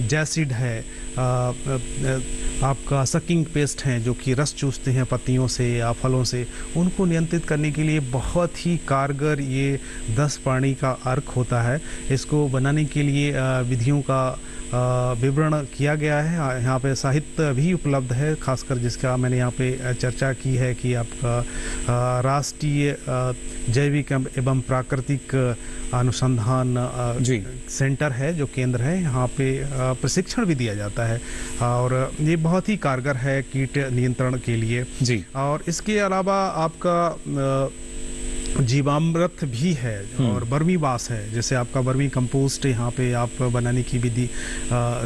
जैसिड है, आपका सकिंग पेस्ट हैं जो कि रस चूसते हैं पत्तियों से या फलों से, उनको नियंत्रित करने के लिए बहुत ही कारगर ये 10 पर्णी का अर्क होता है। इसको बनाने के लिए विधियों का विवरण किया गया है, यहाँ पे साहित्य भी उपलब्ध है, खासकर जिसका मैंने यहाँ पे चर्चा की है कि आपका राष्ट्रीय जैविक एवं प्राकृतिक अनुसंधान सेंटर है, जो केंद्र है, यहाँ पे प्रशिक्षण भी दिया जाता है, और ये बहुत ही कारगर है कीट नियंत्रण के लिए जी। और इसके अलावा आपका जीवामृत भी है और बर्मी बास है, जैसे आपका बर्मी कंपोस्ट यहाँ पे आप बनाने की विधि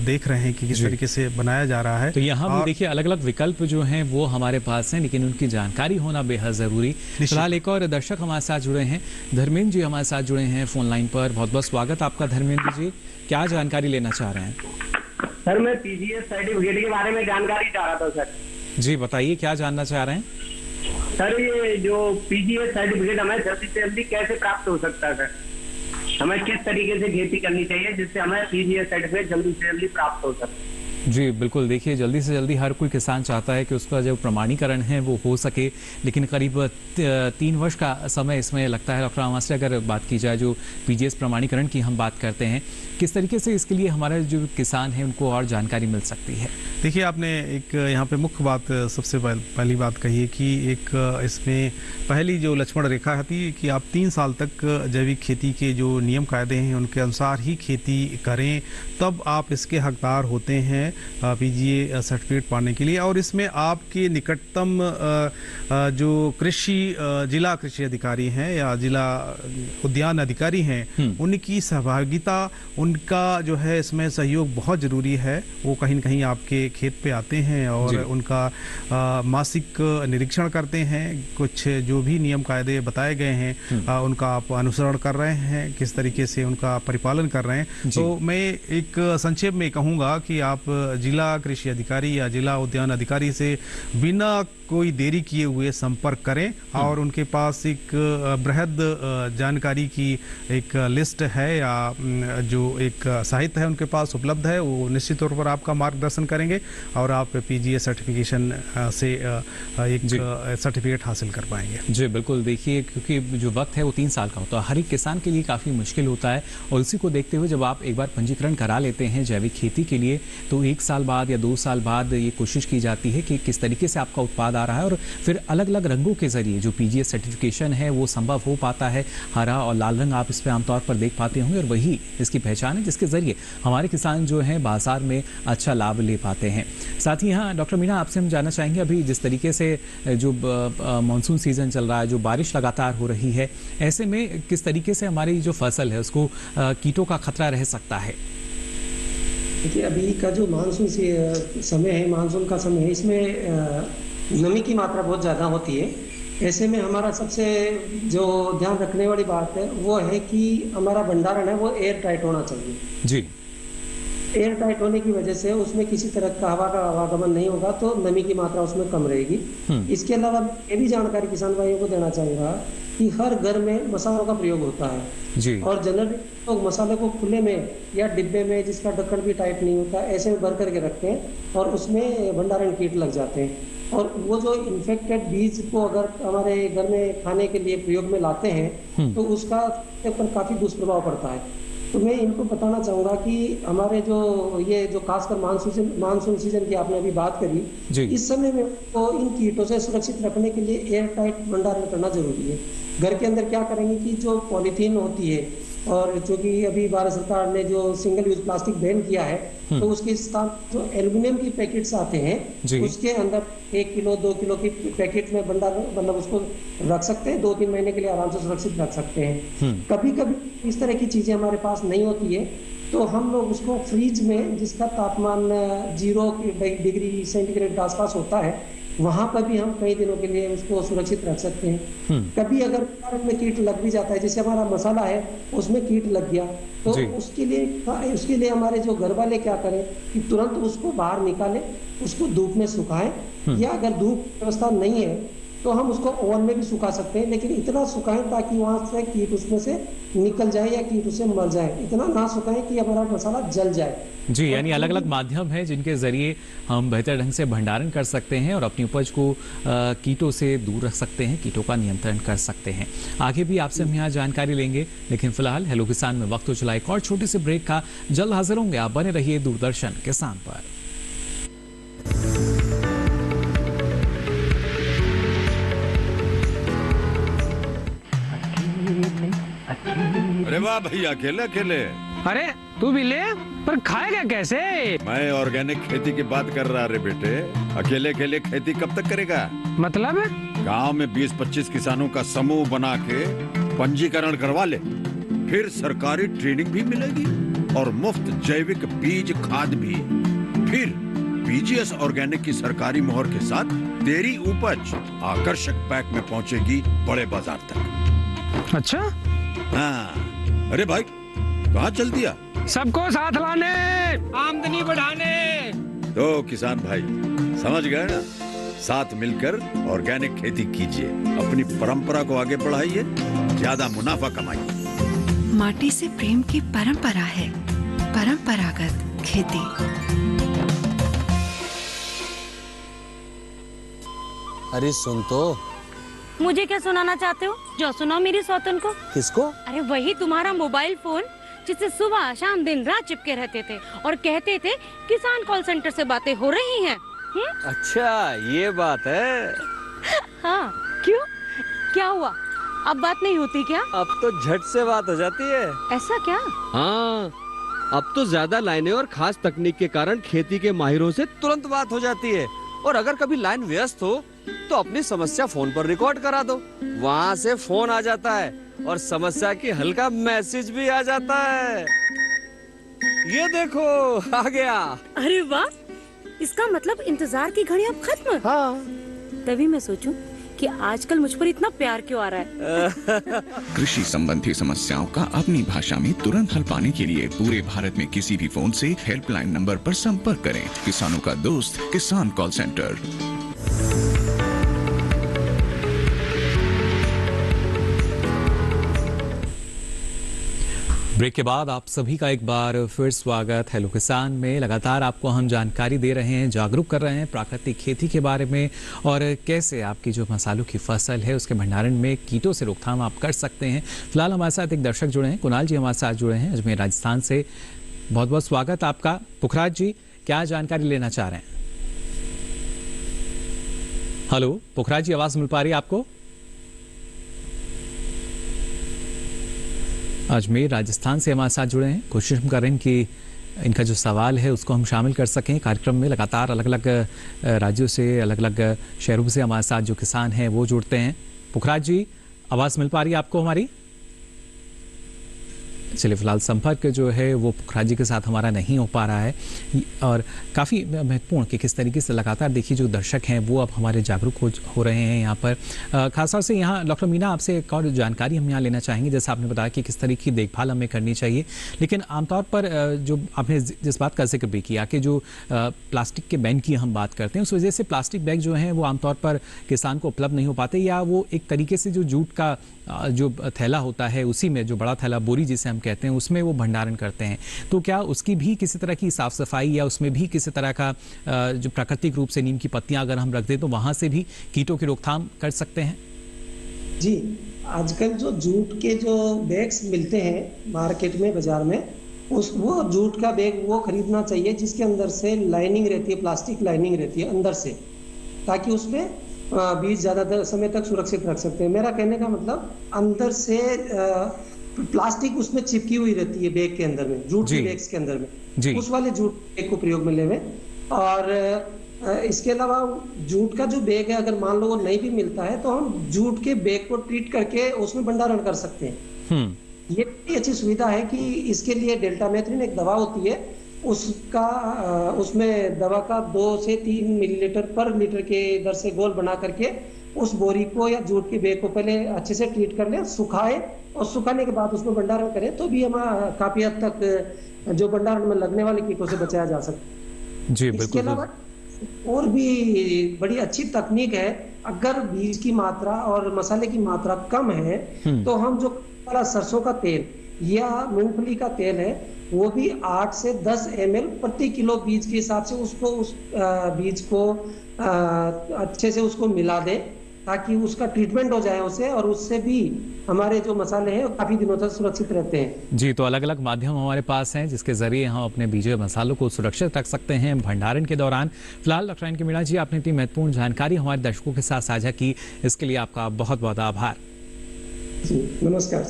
देख रहे हैं कि किस तरीके से बनाया जा रहा है। तो यहाँ भी देखिए अलग अलग विकल्प जो हैं वो हमारे पास हैं, लेकिन उनकी जानकारी होना बेहद ज़रूरी। फिलहाल एक और दर्शक हमारे साथ जुड़े हैं, धर्मेंद्र जी हमारे साथ जुड़े हैं फोन लाइन पर। बहुत बहुत स्वागत आपका धर्मेंद्र जी, क्या जानकारी लेना चाह रहे हैं? सर मैं पीजीएस सर्टिफिकेट के बारे में जानकारी चाह रहा था सर। जी बताइए, क्या जानना चाह रहे हैं? सर ये जो पीजीएस सर्टिफिकेट हमें जल्दी से जल्दी कैसे प्राप्त हो सकता है सर? हमें किस तरीके से खेती करनी चाहिए जिससे हमें पीजीएस सर्टिफिकेट जल्दी से जल्दी प्राप्त हो सके? जी बिल्कुल, देखिए जल्दी से जल्दी हर कोई किसान चाहता है कि उसका जो प्रमाणीकरण है वो हो सके, लेकिन करीब 3 वर्ष का समय इसमें लगता है। डॉक्टर अमावस्या, अगर बात की जाए जो पीजीएस प्रमाणीकरण की हम बात करते हैं, किस तरीके से इसके लिए हमारे जो किसान हैं उनको और जानकारी मिल सकती है? देखिए आपने एक यहाँ पे मुख्य बात सबसे पहली बात कही है कि एक इसमें पहली जो लक्ष्मण रेखा थी कि आप 3 साल तक जैविक खेती के जो नियम कायदे हैं उनके अनुसार ही खेती करें, तब आप इसके हकदार होते हैं पीजीए सर्टिफिकेट पाने के लिए। और इसमें आपके निकटतम जो जिला कृषि अधिकारी हैं या जिला उद्यान अधिकारी हैं, उनकी सहभागिता, उनका जो है इसमें सहयोग बहुत ज़रूरी है। वो कहीं न कहीं आपके खेत पे आते हैं और उनका मासिक निरीक्षण करते हैं, कुछ जो भी नियम कायदे बताए गए हैं उनका आप अनुसरण कर रहे हैं, किस तरीके से उनका परिपालन कर रहे हैं। तो मैं एक संक्षेप में कहूँगा कि आप जिला कृषि अधिकारी या जिला उद्यान अधिकारी से बिना कोई देरी किए हुए संपर्क करें और उनके पास एक बृहद जानकारी की एक लिस्ट है या जो एक साहित्य है उनके पास उपलब्ध है, वो निश्चित तौर पर आपका मार्गदर्शन करेंगे और आप पीजीए सर्टिफिकेशन से एक सर्टिफिकेट हासिल कर पाएंगे। जी बिल्कुल, देखिए क्योंकि जो वक्त है वो 3 साल का होता है, हर एक किसान के लिए काफ़ी मुश्किल होता है, और इसी को देखते हुए जब आप एक बार पंजीकरण करा लेते हैं जैविक खेती के लिए, तो 1 साल बाद या 2 साल बाद ये कोशिश की जाती है कि किस तरीके से आपका उत्पाद आ रहा है, और फिर अलग अलग रंगों के जरिए जो पीजीएस सर्टिफिकेशन है वो संभव हो पाता है। हरा और लाल रंग आप इस पर आमतौर पर देख पाते होंगे, और वही इसकी पहचान है जिसके जरिए हमारे किसान जो हैं बाजार में अच्छा लाभ ले पाते हैं। साथ ही यहाँ डॉक्टर मीना, आपसे हम जानना चाहेंगे, अभी जिस तरीके से जो मानसून सीजन चल रहा है, जो बारिश लगातार हो रही है, ऐसे में किस तरीके से हमारी जो फसल है उसको कीटों का खतरा रह सकता है? देखिए अभी का जो मानसून समय है, मानसून का समय है, इसमें नमी की मात्रा बहुत ज़्यादा होती है। ऐसे में हमारा सबसे जो ध्यान रखने वाली बात है वो है कि हमारा भंडारण है वो एयर टाइट होना चाहिए। जी, एयर टाइट होने की वजह से उसमें किसी तरह का हवा का आवागमन नहीं होगा, तो नमी की मात्रा उसमें कम रहेगी। इसके अलावा ये भी जानकारी किसान भाइयों को देना चाहूँगा कि हर घर में मसालों का प्रयोग होता है जी, और जनरली लोग मसाले को खुले में या डिब्बे में जिसका ढक्कन भी टाइट नहीं होता ऐसे में भर करके रखते हैं, और उसमें भंडारण कीट लग जाते हैं, और वो जो इन्फेक्टेड बीज को अगर हमारे घर में खाने के लिए प्रयोग में लाते हैं तो उसका पर काफी दुष्प्रभाव पड़ता है। तो मैं इनको बताना चाहूँगा कि हमारे ये जो खासकर मानसून सीजन की आपने अभी बात करी, इस समय में तो इन कीटों से सुरक्षित रखने के लिए एयर टाइट भंडारण करना जरूरी है। घर के अंदर क्या करेंगे कि जो पॉलीथीन होती है, और जो कि अभी भारत सरकार ने जो सिंगल यूज प्लास्टिक बैन किया है, तो उसके स्थान जो एल्यूमिनियम की पैकेट्स आते हैं उसके अंदर 1 किलो 2 किलो की पैकेट में मतलब उसको रख सकते हैं, 2-3 महीने के लिए आराम से सुरक्षित रख सकते हैं। कभी कभी इस तरह की चीजें हमारे पास नहीं होती है तो हम लोग उसको फ्रीज में, जिसका तापमान 0 डिग्री सेंटीग्रेड के आसपास होता है, वहां पर भी हम कई दिनों के लिए उसको सुरक्षित रख सकते हैं। कभी अगर में कीट लग भी जाता है, जैसे हमारा मसाला है उसमें कीट लग गया, तो उसके लिए हमारे जो घर वाले क्या करें कि तुरंत उसको बाहर निकालें, उसको धूप में सुखाएं, या अगर धूप व्यवस्था नहीं है तो हम उसको ओवन में भी सुखा सकते हैं, लेकिन इतना सुखाएं ताकि वहां से कीट उसमें से निकल जाए या कीट उससे मर जाए, इतना ना सुखाएं कि हमारा मसाला जल जाए। जी, यानी अलग अलग माध्यम है जिनके जरिए हम बेहतर ढंग से भंडारण कर सकते हैं और अपनी उपज को कीटों से दूर रख सकते हैं, कीटों का नियंत्रण कर सकते हैं। आगे भी आपसे हम यहाँ जानकारी लेंगे, लेकिन फिलहाल हेलो किसान में वक्त हो चला एक और छोटे से ब्रेक का। जल्द हाजिर होंगे, आप बने रहिए दूरदर्शन किसान पर। अरे वाह भैया, अकेले अकेले। अरे तू भी ले, पर खाएगा कैसे? मैं ऑर्गेनिक खेती की बात कर रहा रे बेटे। अकेले अकेले खेती कब तक करेगा? मतलब गांव में 20-25 किसानों का समूह बना के पंजीकरण करवा ले, फिर सरकारी ट्रेनिंग भी मिलेगी और मुफ्त जैविक बीज खाद भी। फिर बीजीएस ऑर्गेनिक की सरकारी मोहर के साथ तेरी उपज आकर्षक पैक में पहुंचेगी बड़े बाजार तक। अच्छा? हाँ। अरे भाई कहाँ चल दिया? सबको साथ लाने, आमदनी बढ़ाने। तो किसान भाई समझ गए ना, साथ मिलकर ऑर्गेनिक खेती कीजिए, अपनी परंपरा को आगे बढ़ाइए, ज्यादा मुनाफा कमाइए। माटी से प्रेम की परंपरा है परंपरागत खेती। अरे सुन तो। मुझे क्या सुनाना चाहते हो? जो सुनाओ मेरी सौतन को। किसको? अरे वही तुम्हारा मोबाइल फोन जिससे सुबह शाम दिन रात चिपके रहते थे और कहते थे किसान कॉल सेंटर से बातें हो रही हैं। अच्छा ये बात है। हाँ क्यों, क्या हुआ? अब बात नहीं होती क्या? अब तो झट से बात हो जाती है। ऐसा क्या? हाँ, अब तो ज्यादा लाइनें और खास तकनीक के कारण खेती के माहिरों से तुरंत बात हो जाती है। और अगर कभी लाइन व्यस्त हो तो अपनी समस्या फोन पर रिकॉर्ड करा दो, वहाँ से फोन आ जाता है और समस्या की हल का मैसेज भी आ जाता है। ये देखो आ गया। अरे वाह, इसका मतलब इंतजार की घड़ी अब खत्म। हाँ। तभी मैं सोचूं कि आजकल मुझ पर इतना प्यार क्यों आ रहा है। कृषि संबंधी समस्याओं का अपनी भाषा में तुरंत हल पाने के लिए पूरे भारत में किसी भी फोन से हेल्पलाइन नंबर पर संपर्क करें। किसानों का दोस्त किसान कॉल सेंटर। ब्रेक के बाद आप सभी का एक बार फिर स्वागत। हेलो किसान में लगातार आपको हम जानकारी दे रहे हैं, जागरूक कर रहे हैं प्राकृतिक खेती के बारे में और कैसे आपकी जो मसालों की फसल है उसके भंडारण में कीटों से रोकथाम आप कर सकते हैं। फिलहाल हमारे साथ एक दर्शक जुड़े हैं, कुणाल जी हमारे साथ जुड़े हैं अजमेर राजस्थान से। बहुत बहुत स्वागत आपका। पुखराज जी क्या जानकारी लेना चाह रहे हैं? हेलो पुखराज जी, आवाज मिल पा रही है आपको? अजमेर राजस्थान से हमारे साथ जुड़े हैं। कोशिश हम कर रहे हैं कि इनका जो सवाल है उसको हम शामिल कर सकें कार्यक्रम में। लगातार अलग अलग राज्यों से, अलग अलग शहरों से हमारे साथ जो किसान हैं वो जुड़ते हैं। पुखराज जी आवाज़ मिल पा रही है आपको हमारी? चलिए फिलहाल संपर्क जो है वो पुखराज जी के साथ हमारा नहीं हो पा रहा है और काफ़ी महत्वपूर्ण कि किस तरीके से लगातार देखिए जो दर्शक हैं वो अब हमारे जागरूक हो रहे हैं यहाँ पर। खासतौर से यहाँ डॉक्टर मीना आपसे एक और जानकारी हम यहाँ लेना चाहेंगे। जैसा आपने बताया कि किस तरीके की देखभाल हमें करनी चाहिए, लेकिन आमतौर पर जो आपने जिस बात का जिक्र भी किया कि जो प्लास्टिक के बैन की हम बात करते हैं उस वजह से प्लास्टिक बैग जो हैं वो आमतौर पर किसान को उपलब्ध नहीं हो पाते, या वो एक तरीके से जो जूट का जो थैला होता है उसी में, जो बड़ा थैला बोरी जिसे हम कहते हैं, उसमें वो भंडारण करते हैं। तो क्या उसकी भी किसी तरह की साफ सफाई या उसमें भी किसी तरह का जो प्राकृतिक रूप से नीम की पत्तियां अगर हम रख दें तो वहां से भी कीटों की रोकथाम कर सकते हैं? जी, आजकल जो जूट के जो बैग्स मिलते हैं मार्केट में, बाजार में, वो जूट का बैग वो खरीदना चाहिए जिसके अंदर से लाइनिंग रहती है, प्लास्टिक लाइनिंग रहती है अंदर से, ताकि उसमें बीज ज्यादा समय तक सुरक्षित रख सकते हैं। मेरा कहने का मतलब अंदर से प्लास्टिक उसमें चिपकी हुई रहती है बैग के अंदर में, जूट के बैग्स के अंदर में, उस वाले जूट बैग को प्रयोग में लेवे। और इसके अलावा जूट का जो बैग है अगर मान लो वो नहीं भी मिलता है तो हम जूट के बैग को ट्रीट करके उसमें भंडारण कर सकते हैं। ये अच्छी सुविधा है कि इसके लिए डेल्टामेथ्रिन एक दवा होती है, उसका उसमें दवा का 2 से 3 मिलीलीटर पर लीटर के दर से घोल बना करके उस बोरी को या जूट के बैग को पहले अच्छे से ट्रीट कर ले, सुखाए और सुखाने के बाद उसमें भंडारण करें तो भी हमारा काफी हद तक जो भंडारण में लगने वाले कीटों से बचाया जा सकता है। जी बिल्कुल। इसके अलावा और भी बड़ी अच्छी तकनीक है, अगर बीज की मात्रा और मसाले की मात्रा कम है तो हम जो सरसों का तेल या मूंगफली का तेल है वो भी 8 से 10 ml प्रति किलो बीज के हिसाब से उसको उस बीज को अच्छे से उसको मिला दे ताकि उसका ट्रीटमेंट हो जाए उसे, और उससे भी हमारे जो मसाले हैं काफी दिनों तक सुरक्षित रहते हैं। जी, तो अलग अलग माध्यम हमारे पास हैं जिसके जरिए हम अपने बीजे मसालों को सुरक्षित रख सकते हैं भंडारण के दौरान। फिलहाल डॉक्टर एन के मीणा जी, आपने इतनी महत्वपूर्ण जानकारी हमारे दर्शकों के साथ साझा की, इसके लिए आपका बहुत बहुत आभार। जी, नमस्कार।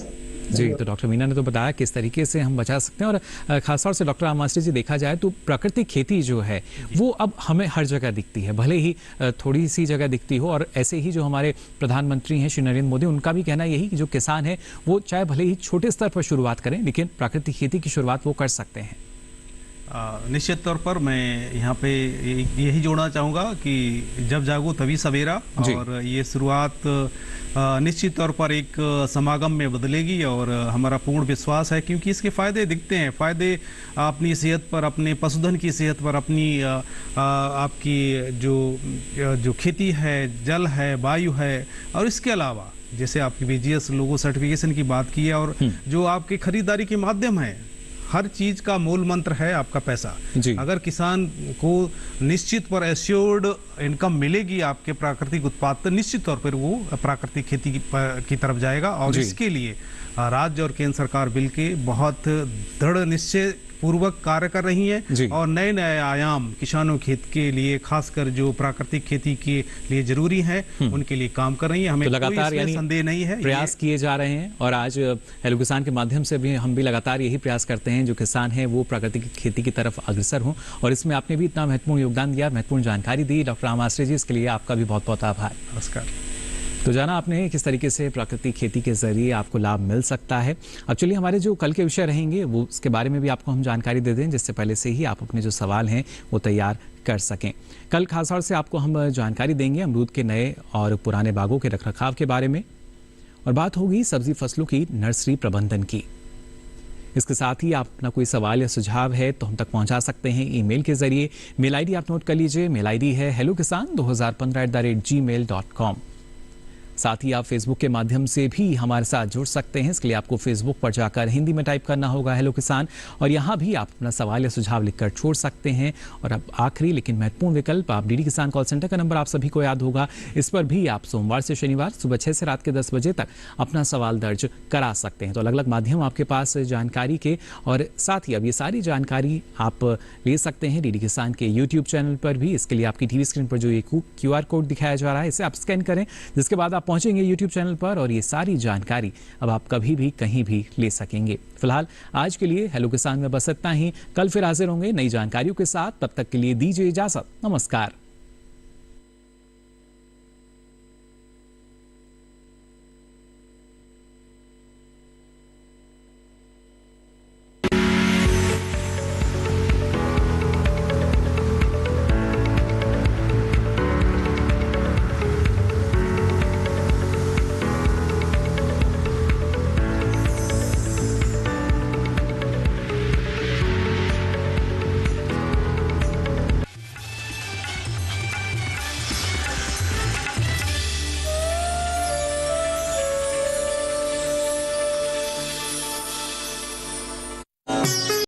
जी, तो डॉक्टर मीना ने तो बताया किस तरीके से हम बचा सकते हैं, और खासतौर से डॉक्टर मास्टर जी देखा जाए तो प्राकृतिक खेती जो है वो अब हमें हर जगह दिखती है, भले ही थोड़ी सी जगह दिखती हो। और ऐसे ही जो हमारे प्रधानमंत्री हैं श्री नरेंद्र मोदी, उनका भी कहना यही कि जो किसान है वो चाहे भले ही छोटे स्तर पर शुरुआत करें, लेकिन प्राकृतिक खेती की शुरुआत वो कर सकते हैं। निश्चित तौर पर मैं यहाँ पे यही जोड़ना चाहूँगा कि जब जागो तभी सवेरा, और ये शुरुआत निश्चित तौर पर एक समागम में बदलेगी, और हमारा पूर्ण विश्वास है क्योंकि इसके फायदे दिखते हैं। फायदे अपनी सेहत पर, अपने पशुधन की सेहत पर, अपनी आपकी जो खेती है, जल है, वायु है, और इसके अलावा जैसे आपकी बीजीएस लोगो सर्टिफिकेशन की बात की है, और जो आपकी खरीदारी के माध्यम है, हर चीज का मूल मंत्र है आपका पैसा। अगर किसान को निश्चित पर एश्योर्ड इनकम मिलेगी आपके प्राकृतिक उत्पाद, तो निश्चित तौर पर वो प्राकृतिक खेती की तरफ जाएगा। और इसके लिए राज्य और केंद्र सरकार बिल के बहुत दृढ़ निश्चय पूर्वक कार्य कर रही हैं, और नए नए आयाम किसानों खेत के लिए, खासकर जो प्राकृतिक खेती के लिए जरूरी है, उनके लिए काम कर रही है। हमें तो लगातार कोई संदेह नहीं है, प्रयास किए जा रहे हैं। और आज हेलो किसान के माध्यम से भी हम भी लगातार यही प्रयास करते हैं जो किसान हैं वो प्राकृतिक खेती की तरफ अग्रसर हों, और इसमें आपने भी इतना महत्वपूर्ण योगदान दिया, महत्वपूर्ण जानकारी दी डॉक्टर आमाश्रे जी, इसके लिए आपका भी बहुत बहुत आभार। नमस्कार। तो जाना आपने किस तरीके से प्राकृतिक खेती के जरिए आपको लाभ मिल सकता है। अब चलिए हमारे जो कल के विषय रहेंगे वो उसके बारे में भी आपको हम जानकारी दे दें, जिससे पहले से ही आप अपने जो सवाल हैं वो तैयार कर सकें। कल खासतौर से आपको हम जानकारी देंगे अमरूद के नए और पुराने बागों के रखरखाव के बारे में, और बात होगी सब्जी फसलों की नर्सरी प्रबंधन की। इसके साथ ही आप अपना कोई सवाल या सुझाव है तो हम तक पहुंचा सकते हैं ईमेल के जरिए। मेल आईडी आप नोट कर लीजिए, मेल आईडी है hellokisan2015@gmail.com। साथ ही आप फेसबुक के माध्यम से भी हमारे साथ जुड़ सकते हैं। इसके लिए आपको फेसबुक पर जाकर हिंदी में टाइप करना होगा हेलो किसान, और यहाँ भी आप अपना सवाल या सुझाव लिखकर छोड़ सकते हैं। और अब आखिरी लेकिन महत्वपूर्ण विकल्प, आप डीडी किसान कॉल सेंटर का नंबर आप सभी को याद होगा, इस पर भी आप सोमवार से शनिवार सुबह 6 से रात के 10 बजे तक अपना सवाल दर्ज करा सकते हैं। तो अलग अलग माध्यम आपके पास जानकारी के, और साथ ही अब ये सारी जानकारी आप ले सकते हैं डीडी किसान के यूट्यूब चैनल पर भी। इसके लिए आपकी टीवी स्क्रीन पर जो ये QR कोड दिखाया जा रहा है, इसे आप स्कैन करें, जिसके बाद आप पहुंचेंगे YouTube चैनल पर, और ये सारी जानकारी अब आप कभी भी कहीं भी ले सकेंगे। फिलहाल आज के लिए हेलो किसान में बस इतना ही। कल फिर हाजिर होंगे नई जानकारियों के साथ, तब तक के लिए दीजिए इजाजत। नमस्कार।